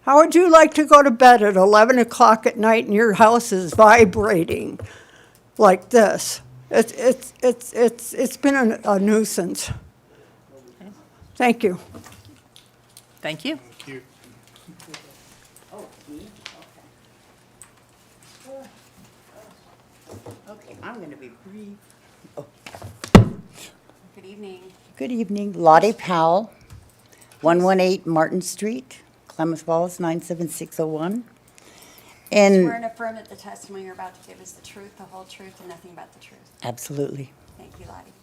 Speaker 11: How would you like to go to bed at 11 o'clock at night and your house is vibrating like this? It's been a nuisance. Thank you.
Speaker 2: Thank you.
Speaker 3: Thank you.
Speaker 10: Oh, me? Okay. Okay, I'm gonna be brief.
Speaker 7: Good evening.
Speaker 10: Good evening, Lottie Powell, 118 Martin Street, Klamath Falls, 97601.
Speaker 7: Swear
Speaker 10: And
Speaker 7: and affirm that the testimony you're about to give is the truth, the whole truth, and nothing but the truth.
Speaker 10: absolutely.
Speaker 7: Thank you, Lottie.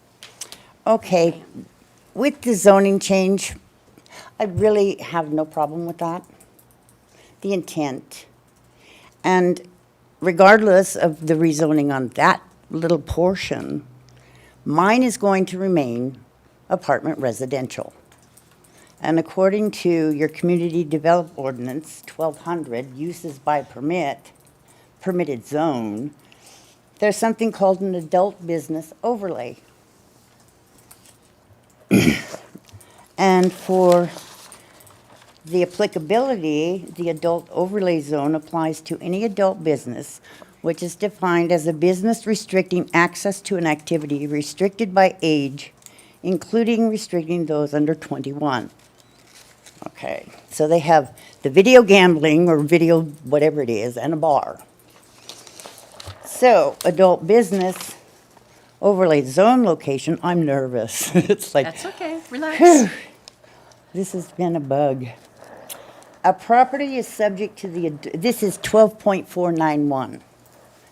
Speaker 10: Okay, with the zoning change, I really have no problem with that. The intent. And regardless of the rezoning on that little portion, mine is going to remain apartment residential. And according to your community development ordinance, 1200, uses by permit, permitted zone, there's something called an adult business overlay. And for the applicability, the adult overlay zone applies to any adult business which is defined as a business restricting access to an activity restricted by age, including restricting those under 21. Okay, so they have the video gambling or video whatever it is and a bar. So adult business overlay zone location, I'm nervous. It's like,
Speaker 2: That's okay, relax.
Speaker 10: whew, this has been a bug. A property is subject to this is 12.491,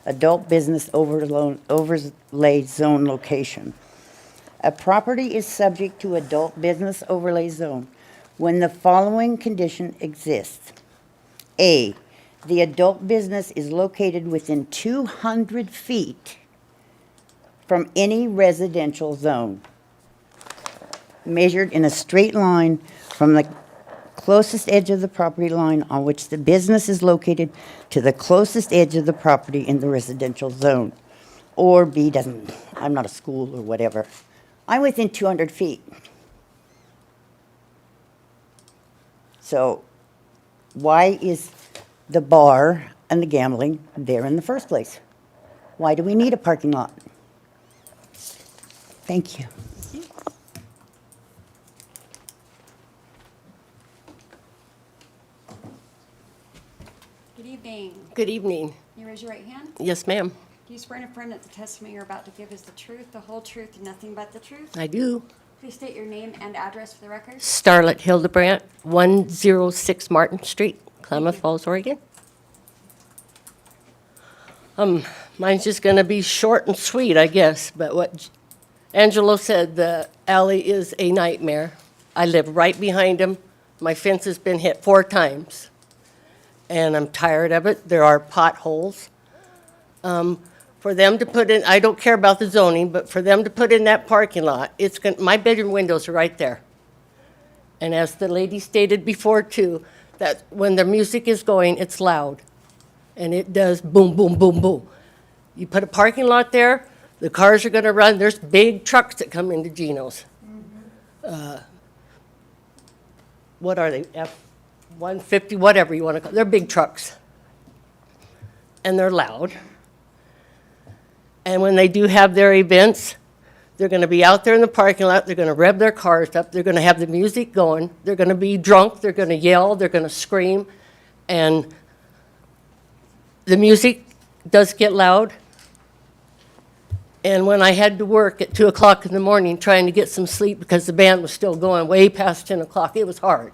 Speaker 10: adult business overlay zone location. A property is subject to adult business overlay zone when the following condition exists. A, the adult business is located within 200 feet from any residential zone, measured in a straight line from the closest edge of the property line on which the business is located to the closest edge of the property in the residential zone. Or B doesn't, I'm not a school or whatever. I'm within 200 feet. So why is the bar and the gambling there in the first place? Why do we need a parking lot? Thank you.
Speaker 7: Good evening.
Speaker 12: Good evening.
Speaker 7: You raise your right hand.
Speaker 12: Yes, ma'am.
Speaker 7: Do you swear and affirm that the testimony you're about to give is the truth, the whole truth, and nothing but the truth?
Speaker 12: I do.
Speaker 7: Please state your name and address for the record.
Speaker 12: Starlet Hildebrandt, 106 Martin Street, Klamath Falls, Oregon. Mine's just gonna be short and sweet, I guess, but what Angelo said, the alley is a nightmare. I live right behind him. My fence has been hit 4 times, and I'm tired of it. There are potholes. For them to put in, I don't care about the zoning, but for them to put in that parking lot, my bedroom windows are right there. And as the lady stated before too, that when the music is going, it's loud. And it does boom, boom, boom, boom. You put a parking lot there, the cars are gonna run, there's big trucks that come into Geno's. What are they, F-150, whatever you wanna call, they're big trucks. And they're loud. And when they do have their events, they're gonna be out there in the parking lot, they're gonna rev their cars up, they're gonna have the music going, they're gonna be drunk, they're gonna yell, they're gonna scream, and the music does get loud. And when I had to work at 2 o'clock in the morning trying to get some sleep because the band was still going way past 10 o'clock, it was hard.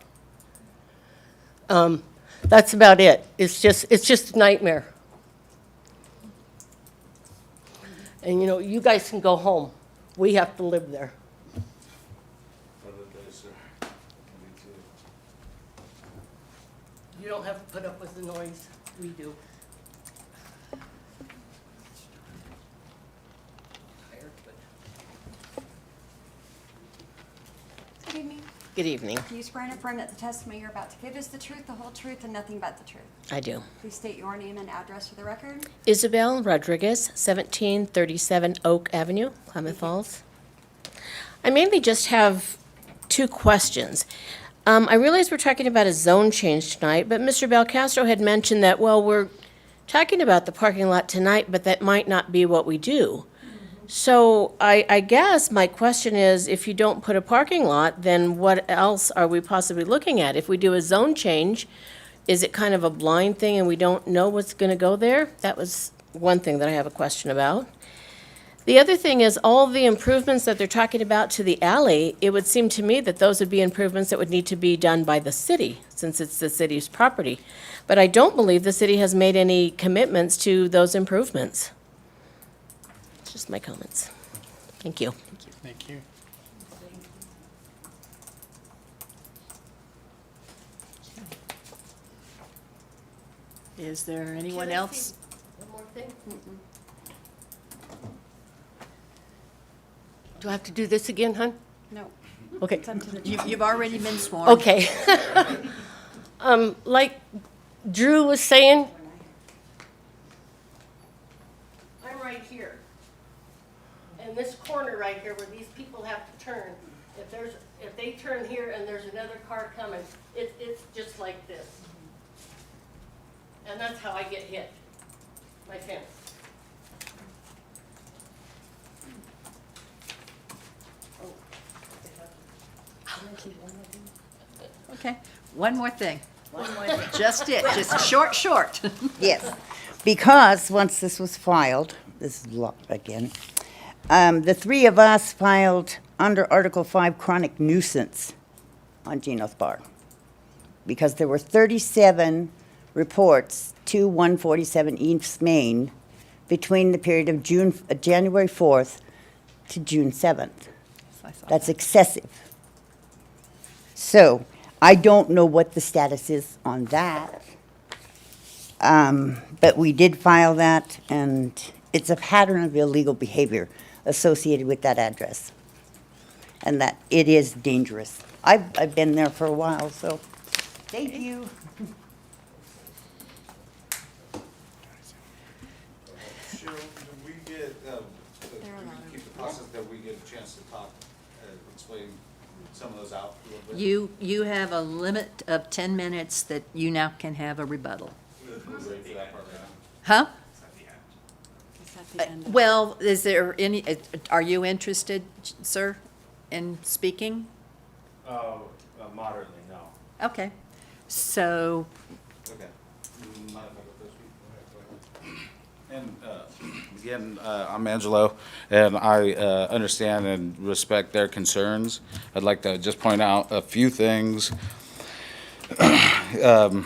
Speaker 12: That's about it. It's just a nightmare. And you know, you guys can go home. We have to live there. You don't have to put up with the noise. We do. Tired, but-
Speaker 7: Good evening.
Speaker 12: Good evening.
Speaker 7: Do you swear and affirm that the testimony you're about to give is the truth, the whole truth, and nothing but the truth?
Speaker 12: I do.
Speaker 7: Please state your name and address for the record.
Speaker 13: Isabel Rodriguez, 1737 Oak Avenue, Klamath Falls. I mainly just have 2 questions. I realize we're talking about a zone change tonight, but Mr. Belcastro had mentioned that, well, we're talking about the parking lot tonight, but that might not be what we do. So I guess my question is, if you don't put a parking lot, then what else are we possibly looking at? If we do a zone change, is it kind of a blind thing and we don't know what's going to go there? That was one thing that I have a question about. The other thing is all the improvements that they're talking about to the alley, it would seem to me that those would be improvements that would need to be done by the city, since it's the city's property. But I don't believe the city has made any commitments to those improvements. Just my comments. Thank you.
Speaker 3: Thank you.
Speaker 2: Is there anyone else?
Speaker 13: One more thing? Do I have to do this again, hon?
Speaker 2: No.
Speaker 13: Okay.
Speaker 2: You've already been sworn.
Speaker 13: Okay. Like Drew was saying, I'm right here. And this corner right here where these people have to turn, if they turn here and there's another car coming, it's just like this. And that's how I get hit, my fence.
Speaker 2: Okay, one more thing. Just short.
Speaker 10: Yes, because once this was filed, this is locked again, the three of us filed under Article 5 chronic nuisance on Geno's Bar. Because there were 37 reports to 147 East Main between the period of January 4th to June 7th. That's excessive. So I don't know what the status is on that. But we did file that, and it's a pattern of illegal behavior associated with that address. And that it is dangerous. I've been there for a while, so thank you.
Speaker 9: Cheryl, do we get, we keep the process that we get a chance to talk, explain some of those out a little bit?
Speaker 2: You have a limit of 10 minutes that you now can have a rebuttal.
Speaker 9: We'll wait for that part right now.
Speaker 2: Huh? Well, is there any, are you interested, sir, in speaking?
Speaker 9: Moderately, no.
Speaker 2: Okay, so,
Speaker 9: Okay. Mind if I go first? And again, I'm Angelo, and I understand and respect their concerns. I'd like to just point out a few things. The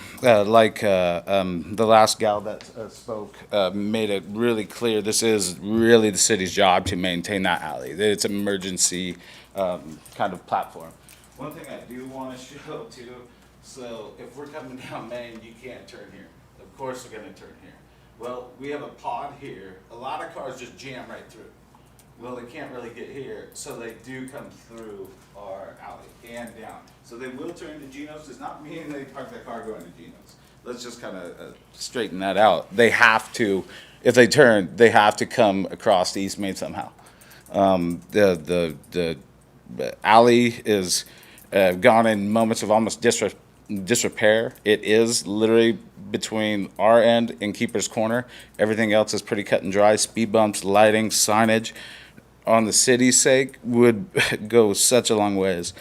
Speaker 9: last gal that spoke made it really clear, this is really the city's job to maintain that alley. It's an emergency kind of platform. One thing I do want to show too, so if we're coming down Main, you can't turn here. Of course we're going to turn here. Well, we have a pod here. A lot of cars just jam right through. Well, they can't really get here, so they do come through our alley and down. So they will turn to Geno's. Does not mean they park their car going to Geno's. Let's just kind of straighten that out. They have to, if they turn, they have to come across the East Main somehow. The alley is gone in moments of almost disrepair. It is literally between our end and Keeper's Corner. Everything else is pretty cut and dry. Speed bumps, lighting, signage, on the city's sake, would go such a long ways.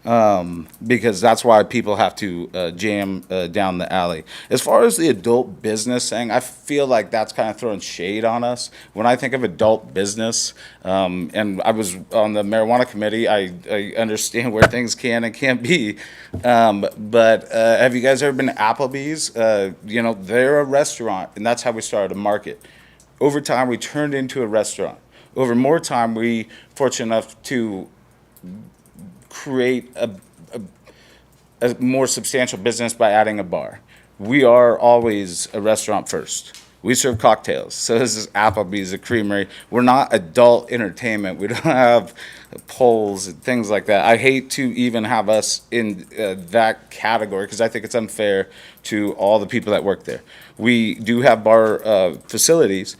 Speaker 9: Because that's why people have to jam down the alley. As far as the adult business thing, I feel like that's kind of throwing shade on us. When I think of adult business, and I was on the marijuana committee, I understand where things can and can't be. But have you guys ever been to Applebee's? They're a restaurant, and that's how we started a market. Over time, we turned into a restaurant. Over more time, we fortunate enough to create a more substantial business by adding a bar. We are always a restaurant first. We serve cocktails. So this is Applebee's, a creamery. We're not adult entertainment. We don't have polls and things like that. I hate to even have us in that category because I think it's unfair to all the people that work there. We do have bar facilities.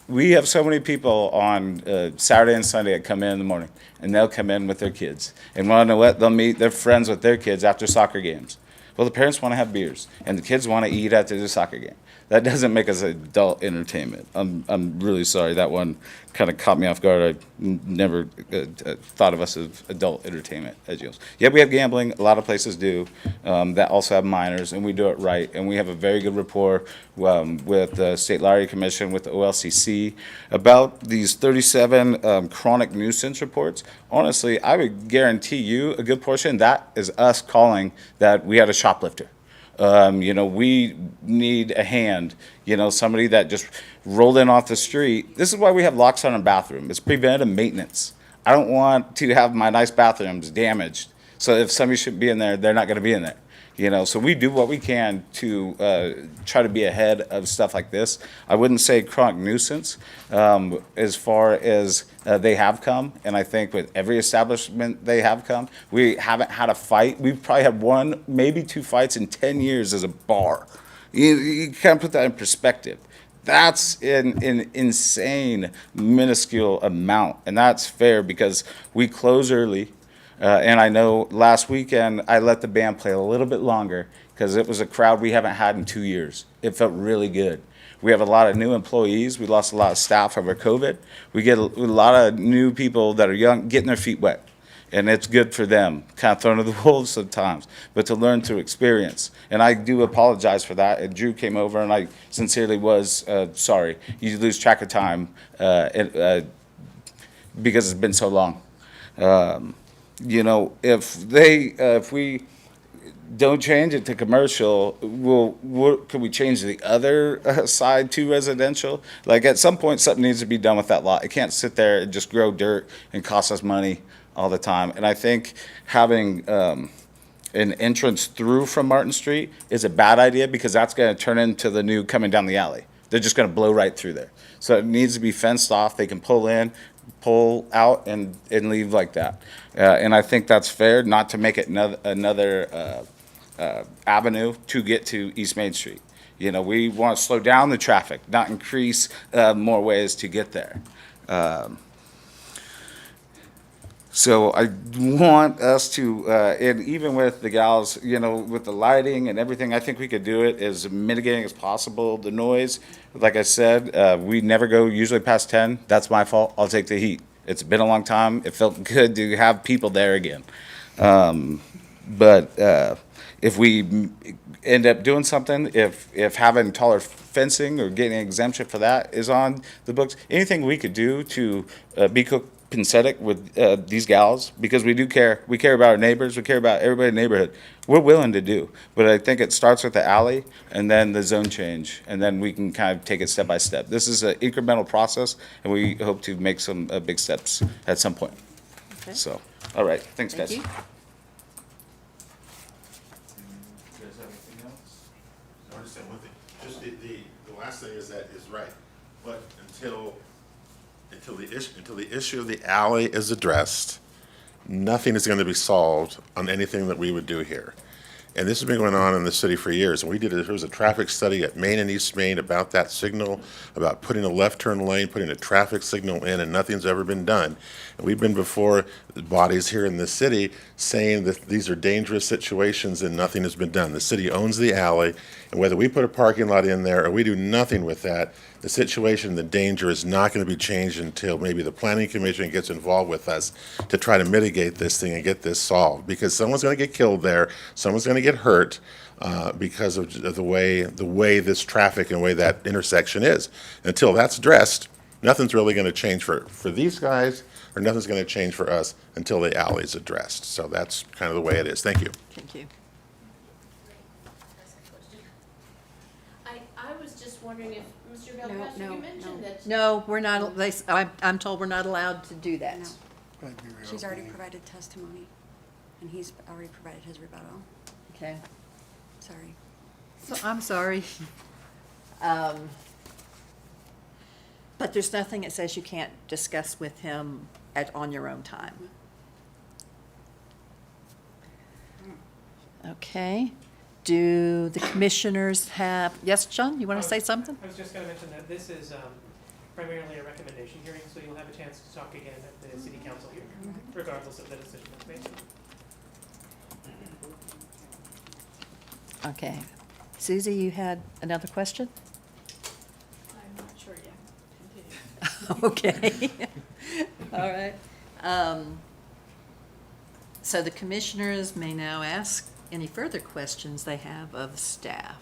Speaker 9: We have so many people on Saturday and Sunday that come in the morning, and they'll come in with their kids. And want to know what? They'll meet their friends with their kids after soccer games. Well, the parents want to have beers, and the kids want to eat after the soccer game. That doesn't make us adult entertainment. I'm really sorry. That one kind of caught me off guard. I never thought of us as adult entertainment as you. Yeah, we have gambling. A lot of places do. That also have minors, and we do it right. And we have a very good rapport with the State Lottery Commission, with the OLCC, about these 37 chronic nuisance reports. Honestly, I would guarantee you a good portion, that is us calling that we had a shoplifter. We need a hand, somebody that just rolled in off the street. This is why we have locks on our bathroom. It's preventive maintenance. I don't want to have my nice bathrooms damaged. So if somebody should be in there, they're not going to be in there. So we do what we can to try to be ahead of stuff like this. I wouldn't say chronic nuisance as far as they have come, and I think with every establishment they have come, we haven't had a fight. We've probably had 1, maybe 2 fights in 10 years as a bar. You can't put that in perspective. That's an insane, minuscule amount, and that's fair because we close early. And I know last weekend I let the band play a little bit longer because it was a crowd we haven't had in 2 years. It felt really good. We have a lot of new employees. We lost a lot of staff over COVID. We get a lot of new people that are young getting their feet wet. And it's good for them, kind of thrown to the wolves sometimes, but to learn through experience. And I do apologize for that. And Drew came over and I sincerely was sorry. You lose track of time because it's been so long. If we don't change it to commercial, can we change the other side to residential? Like at some point, something needs to be done with that lot. It can't sit there and just grow dirt and cost us money all the time. And I think having an entrance through from Martin Street is a bad idea because that's going to turn into the new coming down the alley. They're just going to blow right through there. So it needs to be fenced off. They can pull in, pull out, and leave like that. And I think that's fair, not to make it another avenue to get to East Main Street. We want to slow down the traffic, not increase more ways to get there. So I want us to, and even with the gals, with the lighting and everything, I think we could do it as mitigating as possible. The noise, like I said, we never go usually past 10. That's my fault. I'll take the heat. It's been a long time. It felt good to have people there again. But if we end up doing something, if having taller fencing or getting an exemption for that is on the books, anything we could do to be copacetic with these gals, because we do care. We care about our neighbors. We care about everybody in the neighborhood. We're willing to do. But I think it starts with the alley and then the zone change, and then we can kind of take it step by step. This is an incremental process, and we hope to make some big steps at some point.
Speaker 2: Okay.
Speaker 9: So, all right. Thanks, guys.
Speaker 2: Thank you.
Speaker 8: You guys have anything else? I understand one thing. Just the last thing is right. But until the issue of the alley is addressed, nothing is going to be solved on anything that we would do here. And this has been going on in the city for years. And there was a traffic study at Main and East Main about that signal, about putting a left turn lane, putting a traffic signal in, and nothing's ever been done. And we've been before the bodies here in the city saying that these are dangerous situations and nothing has been done. The city owns the alley, and whether we put a parking lot in there or we do nothing with that, the situation, the danger is not going to be changed until maybe the planning commission gets involved with us to try to mitigate this thing and get this solved. Because someone's going to get killed there, someone's going to get hurt because of the way this traffic and the way that intersection is. Until that's addressed, nothing's really going to change for these guys, or nothing's going to change for us until the alley is addressed. So that's kind of the way it is. Thank you.
Speaker 2: Thank you.
Speaker 13: I was just wondering if, Mr.
Speaker 7: No,
Speaker 13: Belcastro,
Speaker 7: no,
Speaker 13: you mentioned that.
Speaker 2: No, we're not, I'm told we're not allowed to do that.
Speaker 7: No. She's already provided testimony, and he's already provided his rebuttal.
Speaker 2: Okay.
Speaker 7: Sorry.
Speaker 2: So, I'm sorry. But there's nothing that says you can't discuss with him on your own time. Okay. Do the commissioners have, yes, John, you want to say something?
Speaker 6: I was just going to mention that this is primarily a recommendation hearing, so you'll have a chance to talk again at the city council hearing, regardless of the decision that's made.
Speaker 2: Okay. Susie, you had another question? Okay. All right. So the commissioners may now ask any further questions they have of staff.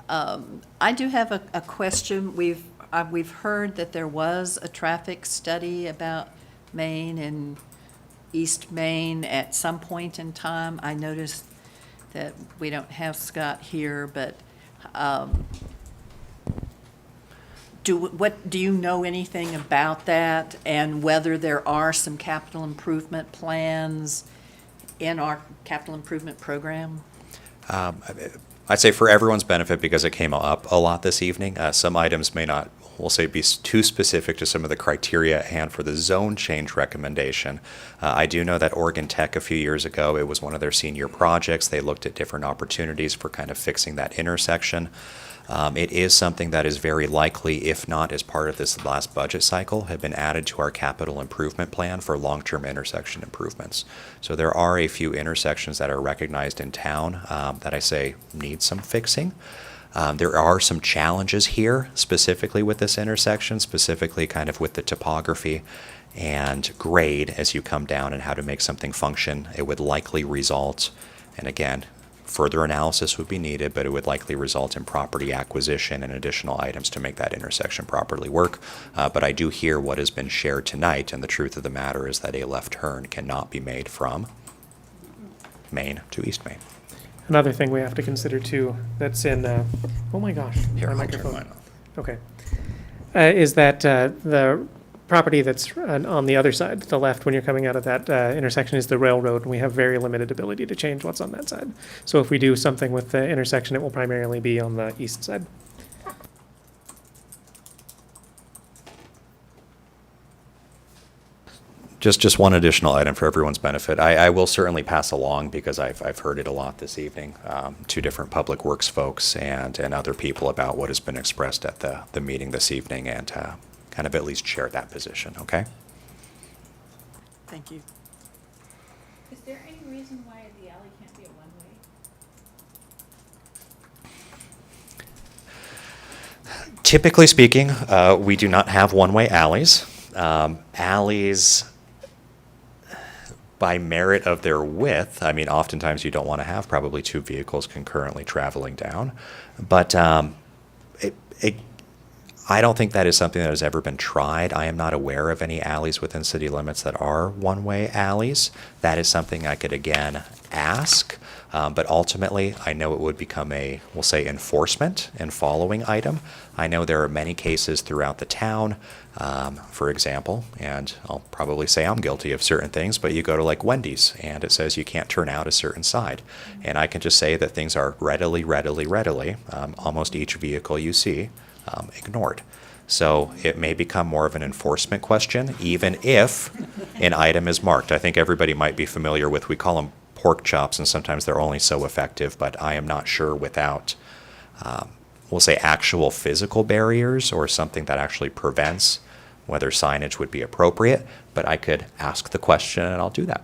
Speaker 2: I do have a question. We've heard that there was a traffic study about Maine and East Maine at some point in time. I noticed that we don't have Scott here, but do you know anything about that, and whether there are some capital improvement plans in our capital improvement program?
Speaker 1: I'd say for everyone's benefit, because it came up a lot this evening, some items may not, we'll say, be too specific to some of the criteria at hand for the zone change recommendation. I do know that Oregon Tech a few years ago, it was one of their senior projects. They looked at different opportunities for kind of fixing that intersection. It is something that is very likely, if not as part of this last budget cycle, have been added to our capital improvement plan for long-term intersection improvements. So there are a few intersections that are recognized in town that I say need some fixing. There are some challenges here, specifically with this intersection, specifically kind of with the topography and grade as you come down and how to make something function. It would likely result, and again, further analysis would be needed, but it would likely result in property acquisition and additional items to make that intersection properly work. But I do hear what has been shared tonight, and the truth of the matter is that a left turn cannot be made from Maine to East Maine.
Speaker 6: Another thing we have to consider too, that's in, oh my gosh,
Speaker 1: Here,
Speaker 6: my
Speaker 1: I'll turn
Speaker 6: microphone.
Speaker 1: mine off.
Speaker 6: Okay. Is that the property that's on the other side, to the left, when you're coming out of that intersection, is the railroad, and we have very limited ability to change what's on that side. So if we do something with the intersection, it will primarily be on the east side.
Speaker 1: Just one additional item for everyone's benefit. I will certainly pass along, because I've heard it a lot this evening, to different public works folks and other people about what has been expressed at the meeting this evening, and kind of at least share that position, okay?
Speaker 2: Thank you.
Speaker 4: Is there any reason why the alley can't be a one-way?
Speaker 1: Typically speaking, we do not have one-way alleys. Alleys, by merit of their width, I mean, oftentimes you don't want to have probably two vehicles concurrently traveling down. But I don't think that is something that has ever been tried. I am not aware of any alleys within city limits that are one-way alleys. That is something I could, again, ask. But ultimately, I know it would become a, we'll say, enforcement and following item. I know there are many cases throughout the town, for example, and I'll probably say I'm guilty of certain things, but you go to like Wendy's and it says you can't turn out a certain side. And I can just say that things are readily, almost each vehicle you see, ignored. So it may become more of an enforcement question, even if an item is marked. I think everybody might be familiar with, we call them pork chops, and sometimes they're only so effective, but I am not sure without, we'll say, actual physical barriers or something that actually prevents, whether signage would be appropriate, but I could ask the question and I'll do that.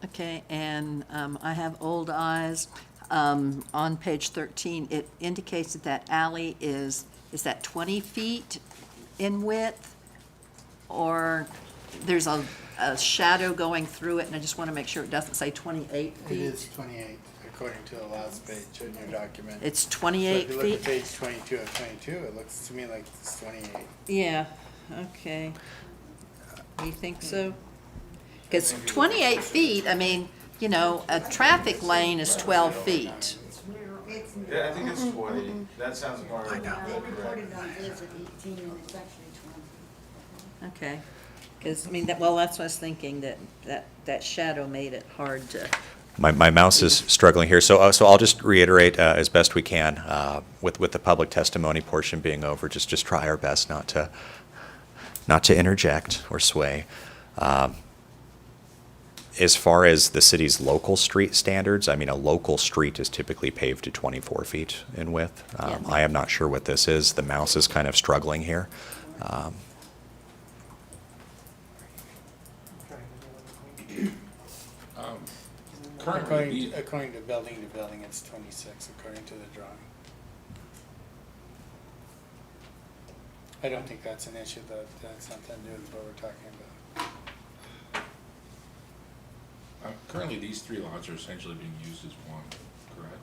Speaker 2: Okay, and I have old eyes. On page 13, it indicates that that alley is that 20 feet in width? Or there's a shadow going through it, and I just want to make sure it doesn't say 28 feet?
Speaker 3: It is 28, according to the last page in your document.
Speaker 2: It's
Speaker 3: So
Speaker 2: 28
Speaker 3: if you look at
Speaker 2: feet?
Speaker 3: page 22 of 22, it looks to me like it's 28.
Speaker 2: Yeah, okay. You think so? Because 28 feet, I mean, you know, a traffic lane is 12 feet.
Speaker 9: Yeah, I think it's 20. That sounds more. I know.
Speaker 2: Okay. Because, I mean, well, that's what I was thinking, that shadow made it hard to.
Speaker 1: My mouse is struggling here, so I'll just reiterate as best we can, with the public testimony portion being over, just try our best not to interject or sway. As far as the city's local street standards, I mean, a local street is typically paved to 24 feet in width. I am not sure what this is. The mouse is kind of struggling here.
Speaker 5: Currently,
Speaker 3: According to building, it's 26, according to the drawing. I don't think that's an issue, though. That's nothing to do with what we're talking about.
Speaker 5: currently, these 3 lots are essentially being used as one, correct?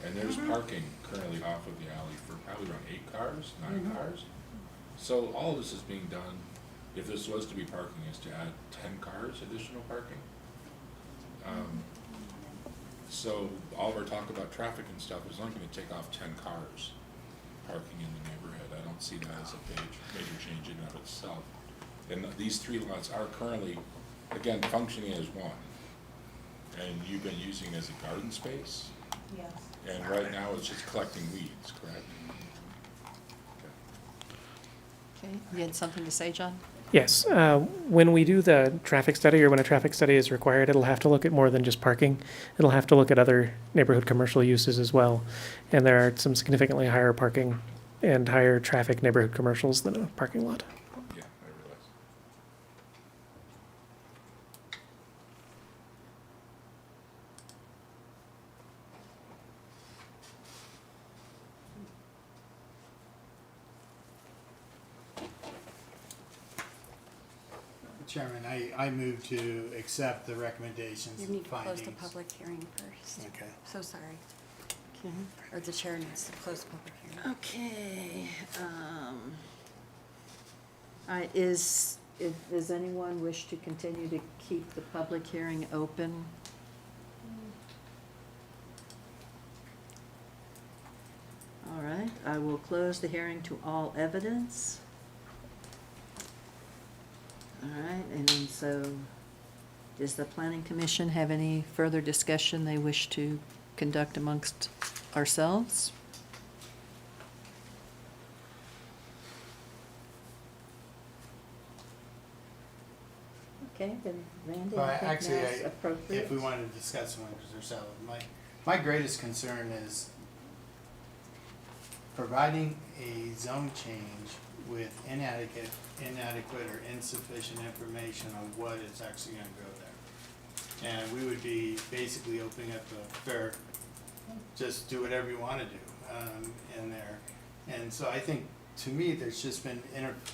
Speaker 5: And there's parking currently off of the alley for probably around 8 cars, 9 cars. So all of this is being done, if this was to be parking, is to add 10 cars additional parking. So all of our talk about traffic and stuff is only gonna take off 10 cars parking in the neighborhood. I don't see that as a major change in and of itself. And these 3 lots are currently, again, functioning as one. And you've been using it as a garden space?
Speaker 4: Yes.
Speaker 5: And right now it's just collecting weeds, correct?
Speaker 2: Okay, you had something to say, John?
Speaker 6: Yes, when we do the traffic study, or when a traffic study is required, it'll have to look at more than just parking. It'll have to look at other neighborhood commercial uses as well. And there are some significantly higher parking and higher traffic neighborhood commercials than a parking lot.
Speaker 5: Yeah, I realize.
Speaker 3: Chairman, I move to accept the recommendations
Speaker 7: You
Speaker 3: and
Speaker 7: need to close
Speaker 3: findings.
Speaker 7: the public hearing first.
Speaker 3: Okay.
Speaker 7: So sorry. Or the chair needs to close the public hearing.
Speaker 2: Okay, all right, does anyone wish to continue to keep the public hearing open? All right, I will close the hearing to all evidence. All right, and then so, does the planning commission have any further discussion they wish to conduct amongst ourselves? Okay, then Randy,
Speaker 3: Well,
Speaker 2: I think
Speaker 3: actually,
Speaker 2: now's appropriate.
Speaker 3: if we wanted to discuss one ourselves, my greatest concern is providing a zone change with inadequate or insufficient information on what is actually gonna go there. And we would be basically opening up a fair, just do whatever you wanna do, in there. And so I think, to me, there's just been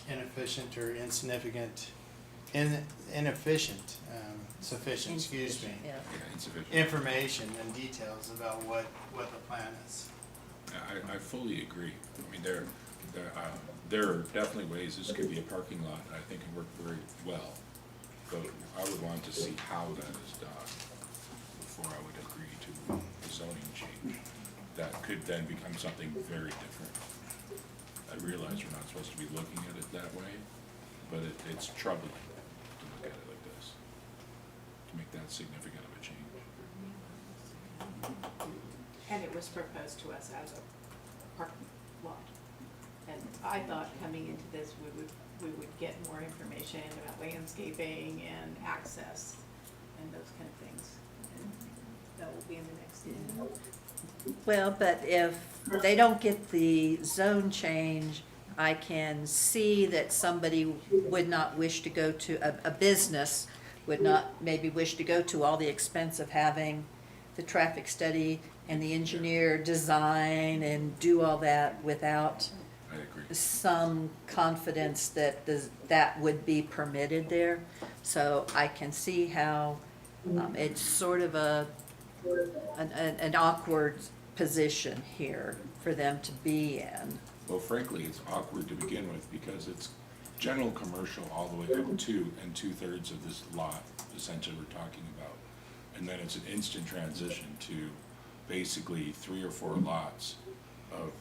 Speaker 3: inefficient or insignificant, sufficient, excuse me,
Speaker 2: Yeah.
Speaker 5: Yeah, insufficient.
Speaker 3: information and details about what the plan is.
Speaker 5: I fully agree. I mean, there are definitely ways this could be a parking lot, and I think it worked very well. But I would want to see how that is done before I would agree to the zoning change. That could then become something very different. I realize we're not supposed to be looking at it that way, but it's troubling to look at it like this, to make that significant of a change.
Speaker 4: And it was proposed to us as a parking lot. And I thought coming into this, we would get more information about landscaping and access and those kind of things. And that will be in the next meeting.
Speaker 2: Well, but if they don't get the zone change, I can see that somebody would not wish to go to, a business would not maybe wish to go to all the expense of having the traffic study and the engineer design and do all that without
Speaker 5: I agree.
Speaker 2: some confidence that that would be permitted there. So I can see how it's sort of an awkward position here for them to be in.
Speaker 5: Well, frankly, it's awkward to begin with because it's general commercial all the way up to and 2/3 of this lot, essentially we're talking about. And then it's an instant transition to basically 3 or 4 lots of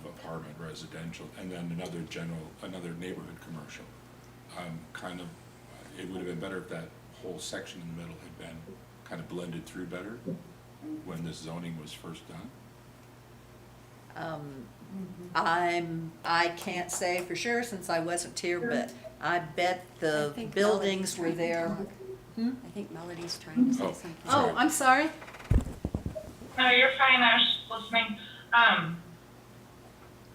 Speaker 5: apartment residential and then another neighborhood commercial. It would have been better if that whole section in the middle had been kind of blended through better when this zoning was first done.
Speaker 2: I can't say for sure since I wasn't here, but I bet the
Speaker 7: I think
Speaker 2: buildings were
Speaker 7: Melody's
Speaker 2: there.
Speaker 7: trying to- I think Melody's trying to say
Speaker 5: Oh.
Speaker 7: something.
Speaker 2: Oh, I'm sorry.
Speaker 14: No, you're fine. I was just listening.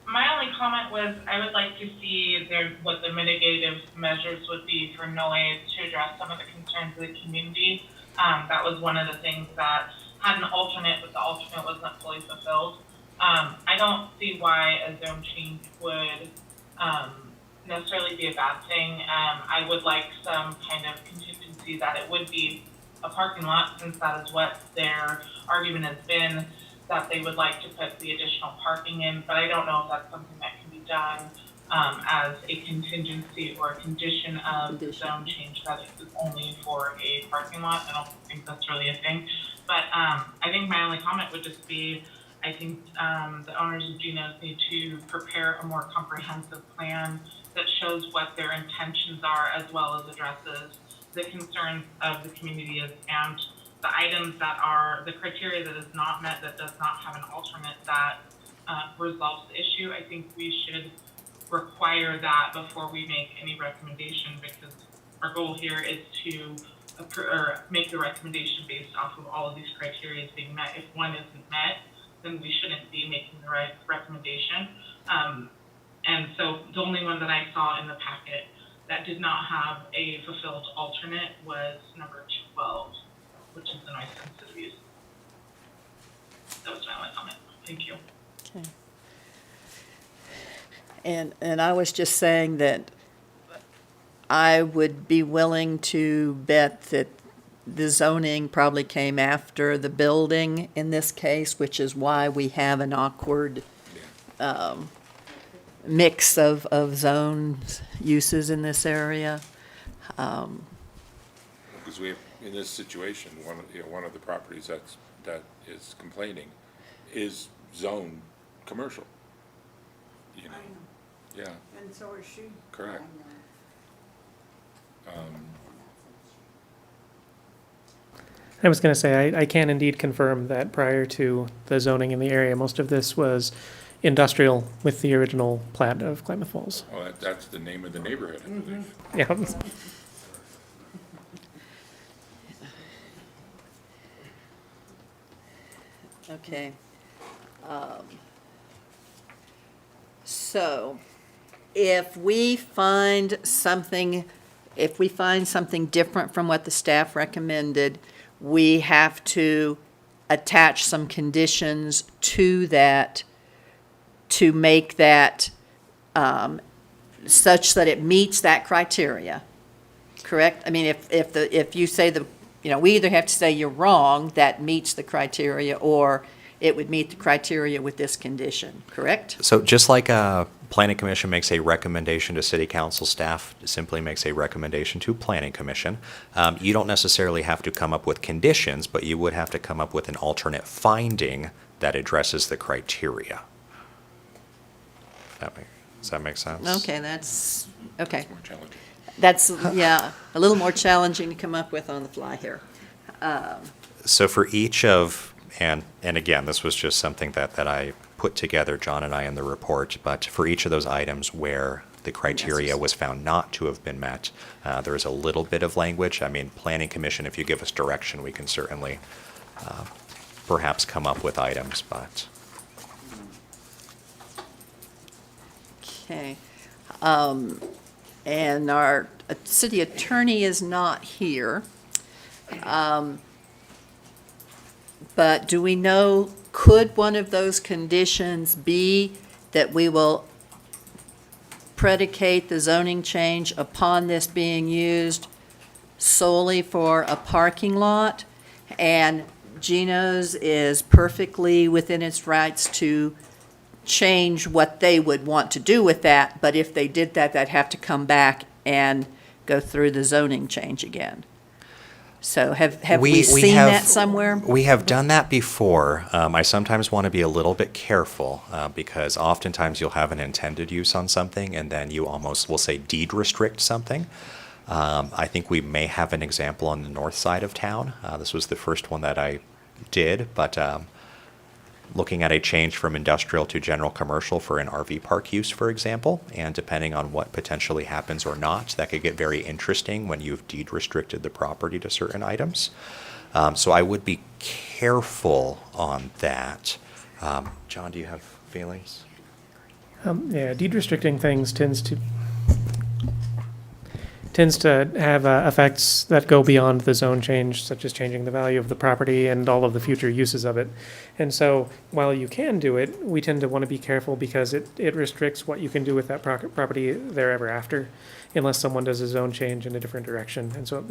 Speaker 14: My only comment was I would like to see what the mitigative measures would be for noise to address some of the concerns of the community. That was one of the things that had an alternate, but the alternate wasn't fully fulfilled. I don't see why a zone change would necessarily be a bad thing. I would like some kind of contingency that it would be a parking lot, since that is what their argument has been, that they would like to put the additional parking in, but I don't know if that's something that can be done as a contingency or a condition of the zone change, that it is only for a parking lot. I don't think that's really a thing. But I think my only comment would just be, I think the owners of Geno's need to prepare a more comprehensive plan that shows what their intentions are, as well as addresses the concerns of the community and the items that are, the criteria that is not met, that does not have an alternate that resolves the issue. I think we should require that before we make any recommendation, because our goal here is to make the recommendation based off of all of these criteria being met. If one isn't met, then we shouldn't be making the right recommendation. And so the only one that I saw in the packet that did not have a fulfilled alternate was number 12, which is the noise sensitive use. That was my only comment. Thank you.
Speaker 2: Okay. And I was just saying that I would be willing to bet that the zoning probably came after the building in this case, which is why we have an awkward mix of zone uses in this area.
Speaker 5: Because we have, in this situation, one of the properties that is complaining is zoned commercial. You know, yeah,
Speaker 11: And so is she.
Speaker 5: correct.
Speaker 6: I was going to say, I can indeed confirm that prior to the zoning in the area, most of this was industrial with the original plat of Klamath Falls.
Speaker 5: Well, that's the name of the neighborhood, I believe.
Speaker 6: Yeah.
Speaker 2: Okay. So, if we find something different from what the staff recommended, we have to attach some conditions to that to make that such that it meets that criteria, correct? I mean, if you say we either have to say you're wrong, that meets the criteria, or it would meet the criteria with this condition, correct?
Speaker 1: So just like a planning commission makes a recommendation to city council, staff simply makes a recommendation to planning commission. You don't necessarily have to come up with conditions, but you would have to come up with an alternate finding that addresses the criteria. Does that make sense?
Speaker 2: Okay, that's, okay.
Speaker 5: It's more challenging.
Speaker 2: That's, yeah, a little more challenging to come up with on the fly here.
Speaker 1: So for each of, and again, this was just something that I put together, John and I, in the report, but for each of those items where the criteria was found not to have been met, there is a little bit of language. I mean, planning commission, if you give us direction, we can certainly perhaps come up with items, but.
Speaker 2: Okay. And our city attorney is not here. But do we know, could one of those conditions be that we will predicate the zoning change upon this being used solely for a parking lot? And Geno's is perfectly within its rights to change what they would want to do with that, but if they did that, they'd have to come back and go through the zoning change again. So have we seen that somewhere?
Speaker 1: We have done that before. I sometimes want to be a little bit careful because oftentimes you'll have an intended use on something and then you almost will say deed restrict something. I think we may have an example on the north side of town. This was the first one that I did, but looking at a change from industrial to general commercial for an RV park use, for example, and depending on what potentially happens or not, that could get very interesting when you've deed restricted the property to certain items. So I would be careful on that. John, do you have feelings?
Speaker 6: Yeah, deed restricting things tends to, tends to have effects that go beyond the zone change, such as changing the value of the property and all of the future uses of it. And so while you can do it, we tend to want to be careful because it restricts what you can do with that property therever after, unless someone does a zone change in a different direction. And so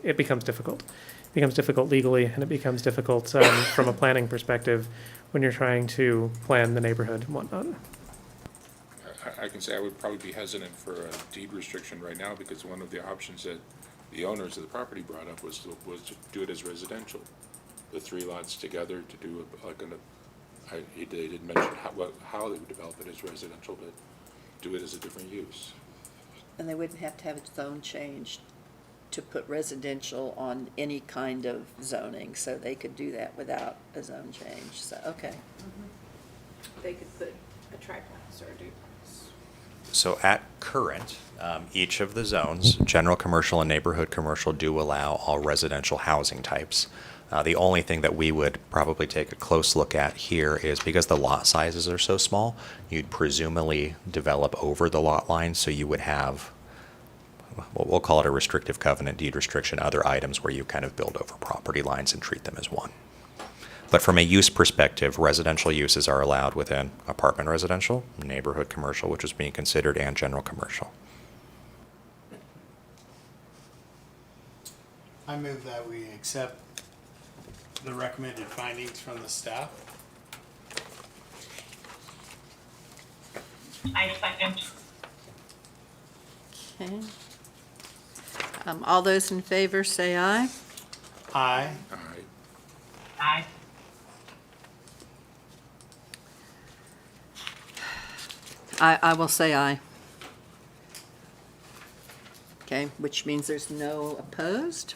Speaker 6: it becomes difficult. It becomes difficult legally, and it becomes difficult from a planning perspective when you're trying to plan the neighborhood and whatnot.
Speaker 5: I can say I would probably be hesitant for a deed restriction right now, because one of the options that the owners of the property brought up was to do it as residential. The 3 lots together to do they didn't mention how they would develop it as residential, but do it as a different use.
Speaker 2: And they wouldn't have to have a zone change to put residential on any kind of zoning, so they could do that without a zone change, so, okay.
Speaker 4: They could put a triplex or a duplex.
Speaker 1: So at current, each of the zones, general commercial and neighborhood commercial, do allow all residential housing types. The only thing that we would probably take a close look at here is because the lot sizes are so small, you'd presumably develop over the lot line, so you would have, we'll call it a restrictive covenant, deed restriction, other items where you kind of build over property lines and treat them as one. But from a use perspective, residential uses are allowed within apartment residential, neighborhood commercial, which is being considered, and general commercial.
Speaker 3: I move that we accept the recommended findings from the staff.
Speaker 14: I second.
Speaker 2: Okay. All those in favor say aye.
Speaker 3: Aye.
Speaker 5: All right.
Speaker 14: Aye.
Speaker 2: I will say aye. Okay, which means there's no opposed.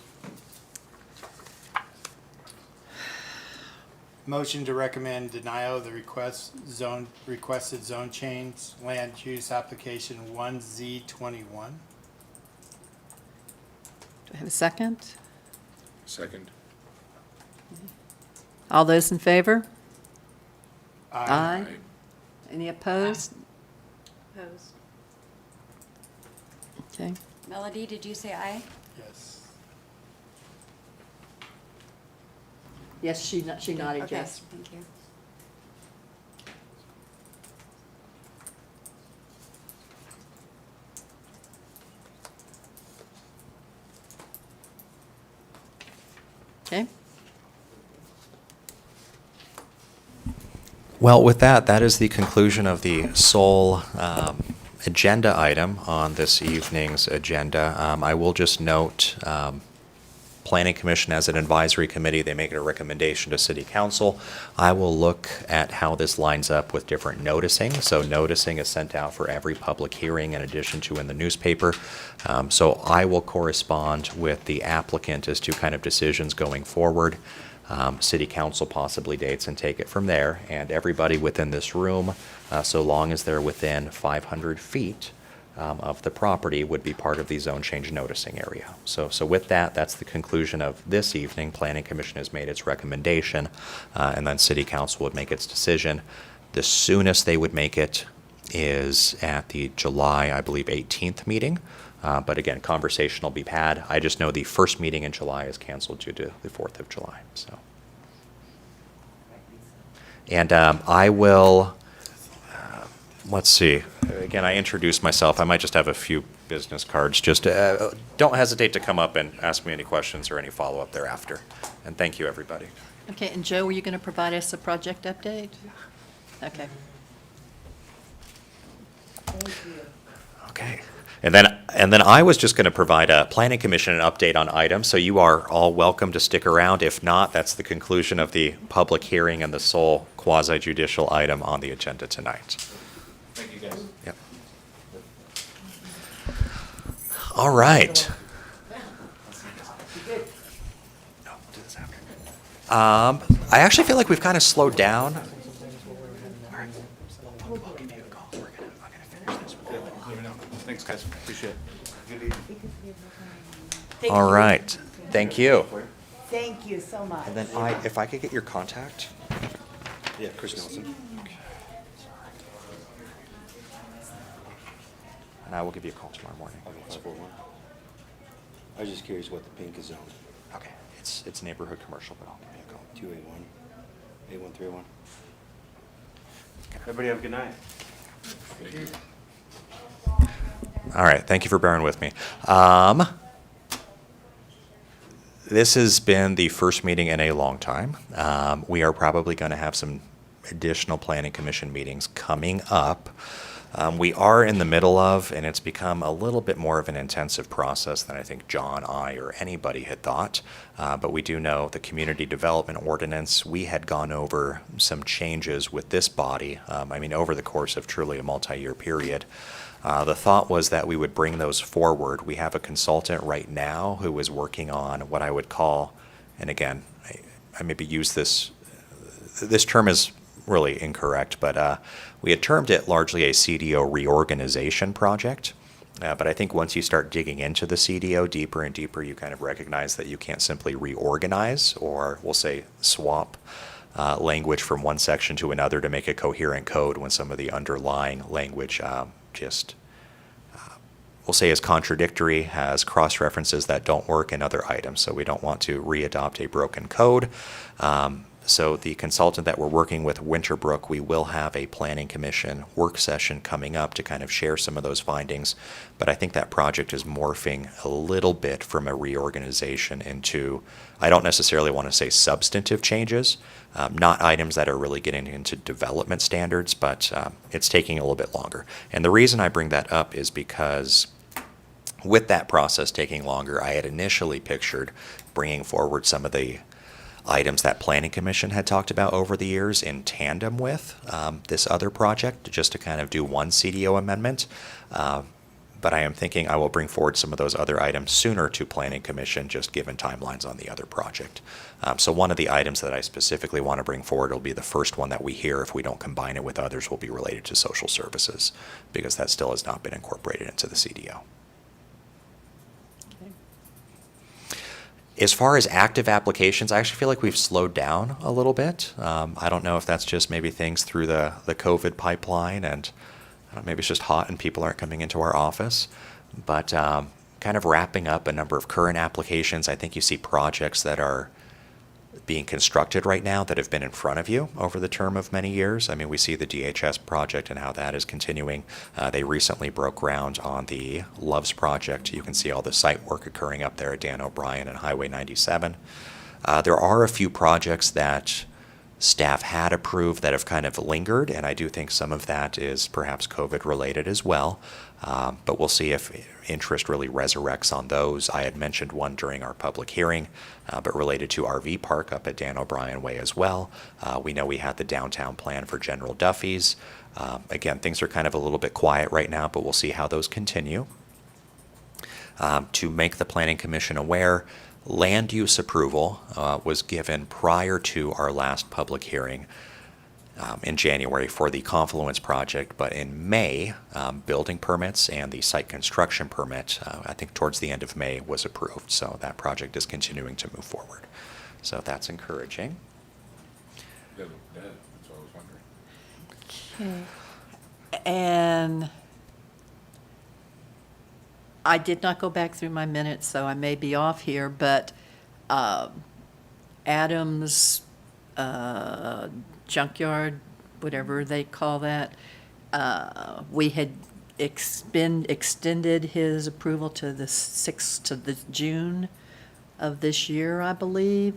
Speaker 3: Motion to recommend denial of the requested zone change, land use application 1Z21.
Speaker 2: Do I have a second?
Speaker 5: Second.
Speaker 2: All those in favor? Aye.
Speaker 5: Aye.
Speaker 2: Any opposed?
Speaker 4: Opposed?
Speaker 2: Okay.
Speaker 7: Melody, did you say aye?
Speaker 3: Yes.
Speaker 2: Yes, she nodded
Speaker 7: Okay,
Speaker 2: yes.
Speaker 7: thank you.
Speaker 2: Okay.
Speaker 1: Well, with that, that is the conclusion of the sole agenda item on this evening's agenda. I will just note, Planning Commission as an advisory committee, they make a recommendation to City Council. I will look at how this lines up with different noticing. So noticing is sent out for every public hearing in addition to in the newspaper. So I will correspond with the applicant as to kind of decisions going forward. City Council possibly dates, and take it from there. And everybody within this room, so long as they're within 500 feet of the property, would be part of the zone change noticing area. So with that, that's the conclusion of this evening. Planning Commission has made its recommendation, and then City Council would make its decision. The soonest they would make it is at the July, I believe, 18th meeting. But again, conversation will be had. I just know the first meeting in July is canceled due to the 4th of July. So, and I will, let's see. Again, I introduced myself. I might just have a few business cards. Just don't hesitate to come up and ask me any questions or any follow-up thereafter. And thank you, everybody.
Speaker 2: Okay, and Joe, were you going to provide us a project update? Okay.
Speaker 1: Okay. And then I was just going to provide a Planning Commission an update on items, so you are all welcome to stick around. If not, that's the conclusion of the public hearing and the sole quasi-judicial item on the agenda tonight.
Speaker 9: Thank you, guys.
Speaker 1: Yep. All right. No, we'll do this after. I actually feel like we've kind of slowed down.
Speaker 9: Thanks, guys. Appreciate it.
Speaker 1: All right. Thank you.
Speaker 10: Thank you so much.
Speaker 1: And then if I could get your contact. Yeah, Chris Nelson. And I will give you a call tomorrow morning.
Speaker 15: I was just curious what the pink is zoned.
Speaker 1: Okay, it's neighborhood commercial, but I'll give you a call.
Speaker 15: 281, 8131. Everybody have a good night.
Speaker 5: Thank you.
Speaker 1: All right, thank you for bearing with me. This has been the first meeting in a long time. We are probably going to have some additional planning commission meetings coming up. We are in the middle of, and it's become a little bit more of an intensive process than I think John, I, or anybody had thought. But we do know the community development ordinance, we had gone over some changes with this body, over the course of truly a multi-year period. The thought was that we would bring those forward. We have a consultant right now who is working on what I would call, and again, I maybe use this term is really incorrect, but we had termed it largely a CDO reorganization project. But I think once you start digging into the CDO deeper and deeper, you kind of recognize that you can't simply reorganize, or we'll say swap language from one section to another to make a coherent code when some of the underlying language we'll say is contradictory, has cross-references that don't work in other items. So we don't want to readopt a broken code. So the consultant that we're working with, Winterbrook, we will have a planning commission work session coming up to kind of share some of those findings. But I think that project is morphing a little bit from a reorganization into, I don't necessarily want to say substantive changes, not items that are really getting into development standards, but it's taking a little bit longer. And the reason I bring that up is because with that process taking longer, I had initially pictured bringing forward some of the items that Planning Commission had talked about over the years in tandem with this other project, just to kind of do one CDO amendment. But I am thinking I will bring forward some of those other items sooner to Planning Commission, just given timelines on the other project. So one of the items that I specifically want to bring forward will be the first one that we hear, if we don't combine it with others, will be related to social services, because that still has not been incorporated into the CDO. As far as active applications, I actually feel like we've slowed down a little bit. I don't know if that's just maybe things through the COVID pipeline, and maybe it's just hot and people aren't coming into our office. But kind of wrapping up a number of current applications, I think you see projects that are being constructed right now that have been in front of you over the term of many years. I mean, we see the DHS project and how that is continuing. They recently broke ground on the Loves project. You can see all the site work occurring up there at Dan O'Brien and Highway 97. There are a few projects that staff had approved that have kind of lingered, and I do think some of that is perhaps COVID related as well. But we'll see if interest really resurrects on those. I had mentioned one during our public hearing, but related to RV Park up at Dan O'Brien Way as well. We know we had the downtown plan for General Duffy's. Again, things are kind of a little bit quiet right now, but we'll see how those continue. To make the Planning Commission aware, land use approval was given prior to our last public hearing in January for the Confluence project, but in May, building permits and the site construction permit, I think towards the end of May, was approved. So that project is continuing to move forward. So that's encouraging.
Speaker 5: That's what I was wondering.
Speaker 2: And I did not go back through my minutes, so I may be off here, but Adams junkyard, whatever they call that, we had extended his approval to the 6th to the June of this year, I believe.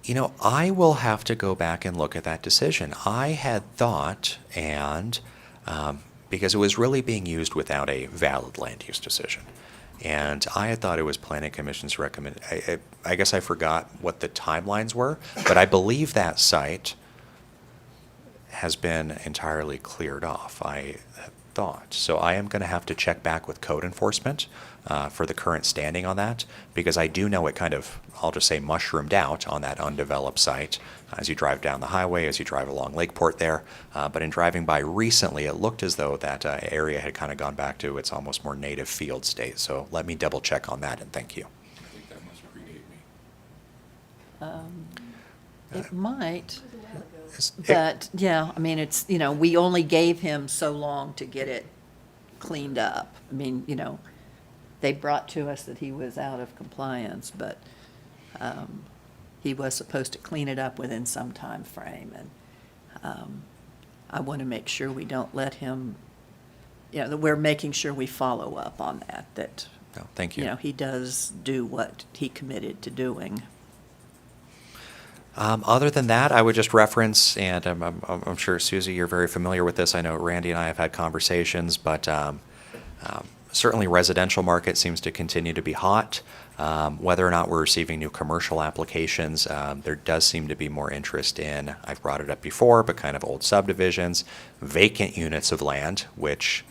Speaker 1: You know, I will have to go back and look at that decision. I had thought, and because it was really being used without a valid land use decision. And I had thought it was Planning Commission's recommend. I guess I forgot what the timelines were, but I believe that site has been entirely cleared off, I thought. So I am going to have to check back with code enforcement for the current standing on that, because I do know it kind of, I'll just say, mushroomed out on that undeveloped site as you drive down the highway, as you drive along Lakeport there. But in driving by recently, it looked as though that area had kind of gone back to its almost more native field state. So let me double check on that, and thank you.
Speaker 5: I think that must predate me.
Speaker 2: It might,
Speaker 1: Is-
Speaker 2: but, yeah, I mean, it's, we only gave him so long to get it cleaned up. I mean, they brought to us that he was out of compliance, but he was supposed to clean it up within some time frame, and I want to make sure we don't let him, that we're making sure we follow up on that,
Speaker 1: No, thank you.
Speaker 2: he does do what he committed to doing.
Speaker 1: Other than that, I would just reference, and I'm sure, Susie, you're very familiar with this. I know Randy and I have had conversations, but certainly residential market seems to continue to be hot. Whether or not we're receiving new commercial applications, there does seem to be more interest in, I've brought it up before, but kind of old subdivisions, vacant units of land, which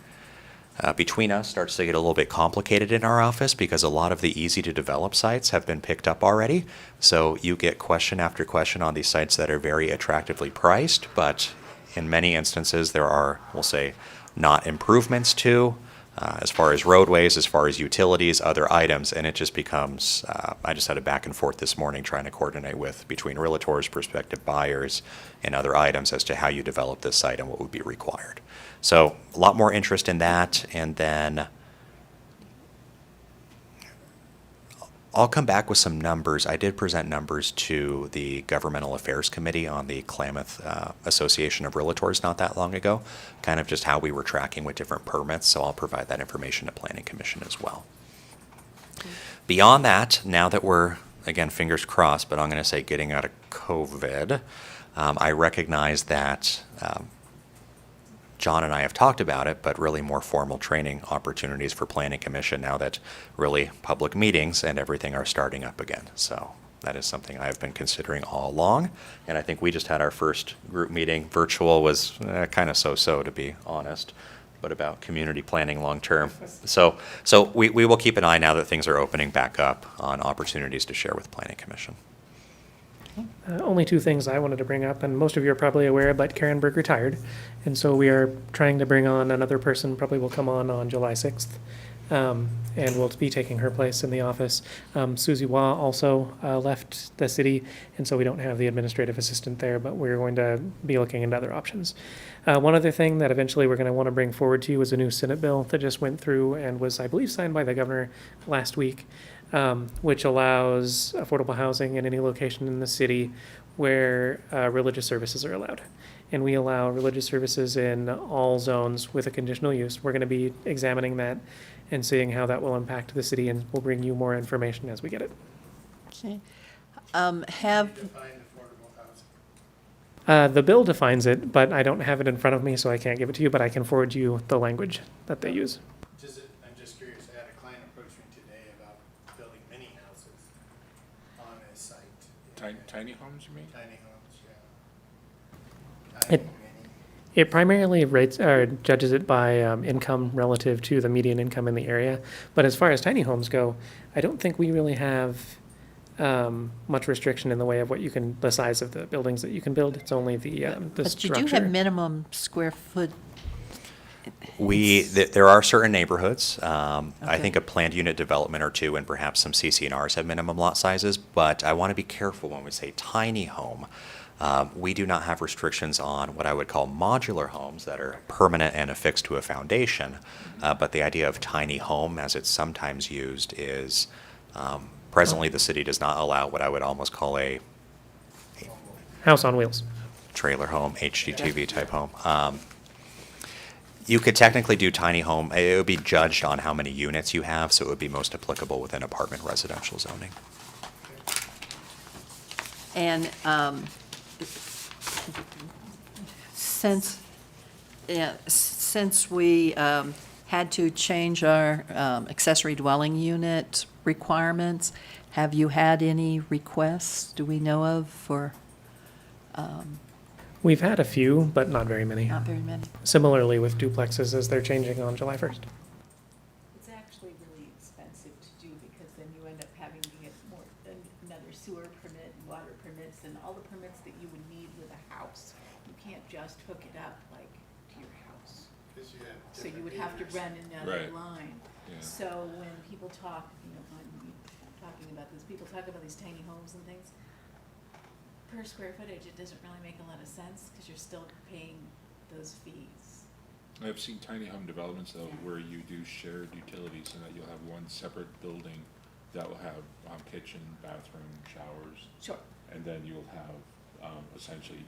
Speaker 1: between us starts to get a little bit complicated in our office because a lot of the easy to develop sites have been picked up already. So you get question after question on these sites that are very attractively priced, but in many instances there are, we'll say, not improvements to, as far as roadways, as far as utilities, other items, and it just becomes, I just had a back and forth this morning trying to coordinate between realtors, prospective buyers, and other items as to how you develop this site and what would be required. So a lot more interest in that, and then I'll come back with some numbers. I did present numbers to the Governmental Affairs Committee on the Klamath Association of Realtors not that long ago, kind of just how we were tracking with different permits, so I'll provide that information to Planning Commission as well. Beyond that, now that we're, again, fingers crossed, but I'm going to say getting out of COVID, I recognize that John and I have talked about it, but really more formal training opportunities for Planning Commission now that really public meetings and everything are starting up again. So that is something I've been considering all along. And I think we just had our first group meeting. Virtual was kind of so-so, to be honest, but about community planning long term. So we will keep an eye now that things are opening back up on opportunities to share with Planning Commission.
Speaker 6: Only two things I wanted to bring up, and most of you are probably aware, but Karen Berg retired. And so we are trying to bring on another person, probably will come on July 6th, and will be taking her place in the office. Susie Wah also left the city, and so we don't have the administrative assistant there, but we're going to be looking into other options. One other thing that eventually we're going to want to bring forward to you is a new Senate bill that just went through and was, I believe, signed by the governor last week. Which allows affordable housing in any location in the city where religious services are allowed. And we allow religious services in all zones with a conditional use. We're going to be examining that and seeing how that will impact the city, and we'll bring you more information as we get it.
Speaker 2: Okay.
Speaker 3: Define affordable housing.
Speaker 6: The bill defines it, but I don't have it in front of me, so I can't give it to you, but I can forward you the language that they use.
Speaker 3: I'm just curious, I had a client approach me today about building mini houses on a site.
Speaker 5: Tiny homes, you mean?
Speaker 3: Tiny homes, yeah.
Speaker 6: It primarily judges it by income relative to the median income in the area. But as far as tiny homes go, I don't think we really have much restriction in the way of the size of the buildings that you can build. It's only the
Speaker 2: But
Speaker 6: structure.
Speaker 2: you do have minimum square foot.
Speaker 1: There are certain neighborhoods. I
Speaker 2: Okay.
Speaker 1: think a planned unit development or two and perhaps some CC&Rs have minimum lot sizes, but I want to be careful when we say tiny home. We do not have restrictions on what I would call modular homes that are permanent and affixed to a foundation. But the idea of tiny home, as it's sometimes used, is presently the city does not allow what I would almost call a
Speaker 6: House on wheels.
Speaker 1: trailer home, HGTV type home. You could technically do tiny home. It would be judged on how many units you have, so it would be most applicable within apartment residential zoning.
Speaker 2: And since we had to change our accessory dwelling unit requirements, have you had any requests, do we know of, for,
Speaker 6: We've had a few, but not very many.
Speaker 2: not very many?
Speaker 6: Similarly with duplexes as they're changing on July 1st.
Speaker 4: It's actually really expensive to do because then you end up having to get another sewer permit, water permits, and all the permits that you would need with a house. You can't just hook it up like to your house. So you would have to run another
Speaker 5: Right.
Speaker 4: line.
Speaker 5: Yeah.
Speaker 4: So when people talk, when we talking about this, people talk about these tiny homes and things. Per square footage, it doesn't really make a lot of sense because you're still paying those fees.
Speaker 5: I've seen tiny home developments though, where you do shared utilities and that you'll have one separate building that will have, kitchen, bathroom, showers.
Speaker 4: Sure.
Speaker 5: And then you'll have, essentially,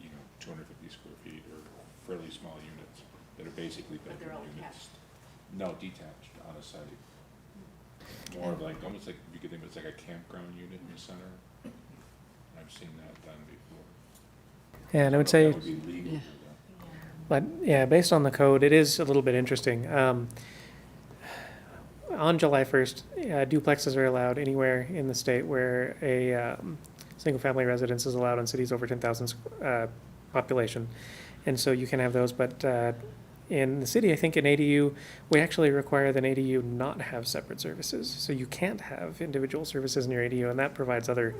Speaker 5: 250 square feet or fairly small units that are basically
Speaker 4: But they're all
Speaker 5: bedroom units.
Speaker 4: attached.
Speaker 5: No, detached on a site. More of like, almost like, if you could think of it as like a campground unit in the center. I've seen that done before.
Speaker 6: And I would
Speaker 5: That
Speaker 6: say,
Speaker 5: would be legal, though.
Speaker 6: but yeah, based on the code, it is a little bit interesting. On July 1st, duplexes are allowed anywhere in the state where a single-family residence is allowed in cities over 10,000 population. And so you can have those, but in the city, I think in ADU, we actually require that an ADU not have separate services. So you can't have individual services in your ADU, and that provides other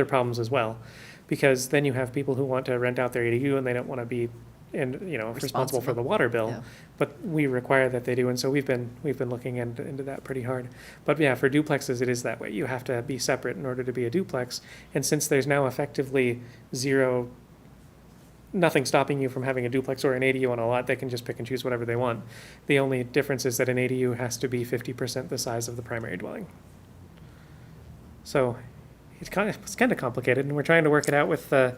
Speaker 6: problems as well. Because then you have people who want to rent out their ADU and they don't want to be responsible for the water bill.
Speaker 2: Yeah.
Speaker 6: But we require that they do, and so we've been looking into that pretty hard. But yeah, for duplexes, it is that way. You have to be separate in order to be a duplex. And since there's now effectively nothing stopping you from having a duplex or an ADU on a lot, they can just pick and choose whatever they want. The only difference is that an ADU has to be 50% the size of the primary dwelling. So it's kind of complicated, and we're trying to work it out with the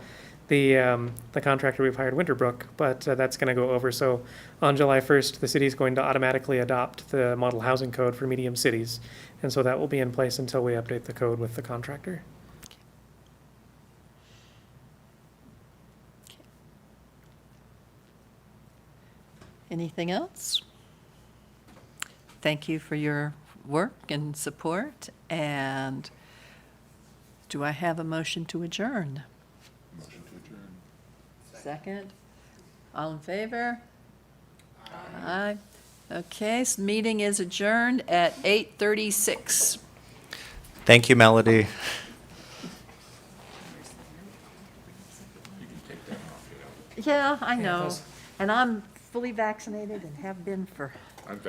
Speaker 6: contractor we've hired, Winterbrook, but that's going to go over. So on July 1st, the city is going to automatically adopt the model housing code for medium cities. And so that will be in place until we update the code with the contractor.
Speaker 2: Anything else? Thank you for your work and support, and do I have a motion to adjourn?
Speaker 5: Motion to adjourn.
Speaker 2: Second? All in favor? Aye. Okay, so meeting is adjourned at 8:36.
Speaker 1: Thank you, Melody.
Speaker 5: You can take that off,
Speaker 2: Yeah, I know,
Speaker 6: those-
Speaker 2: and I'm fully vaccinated and have been for
Speaker 5: I'm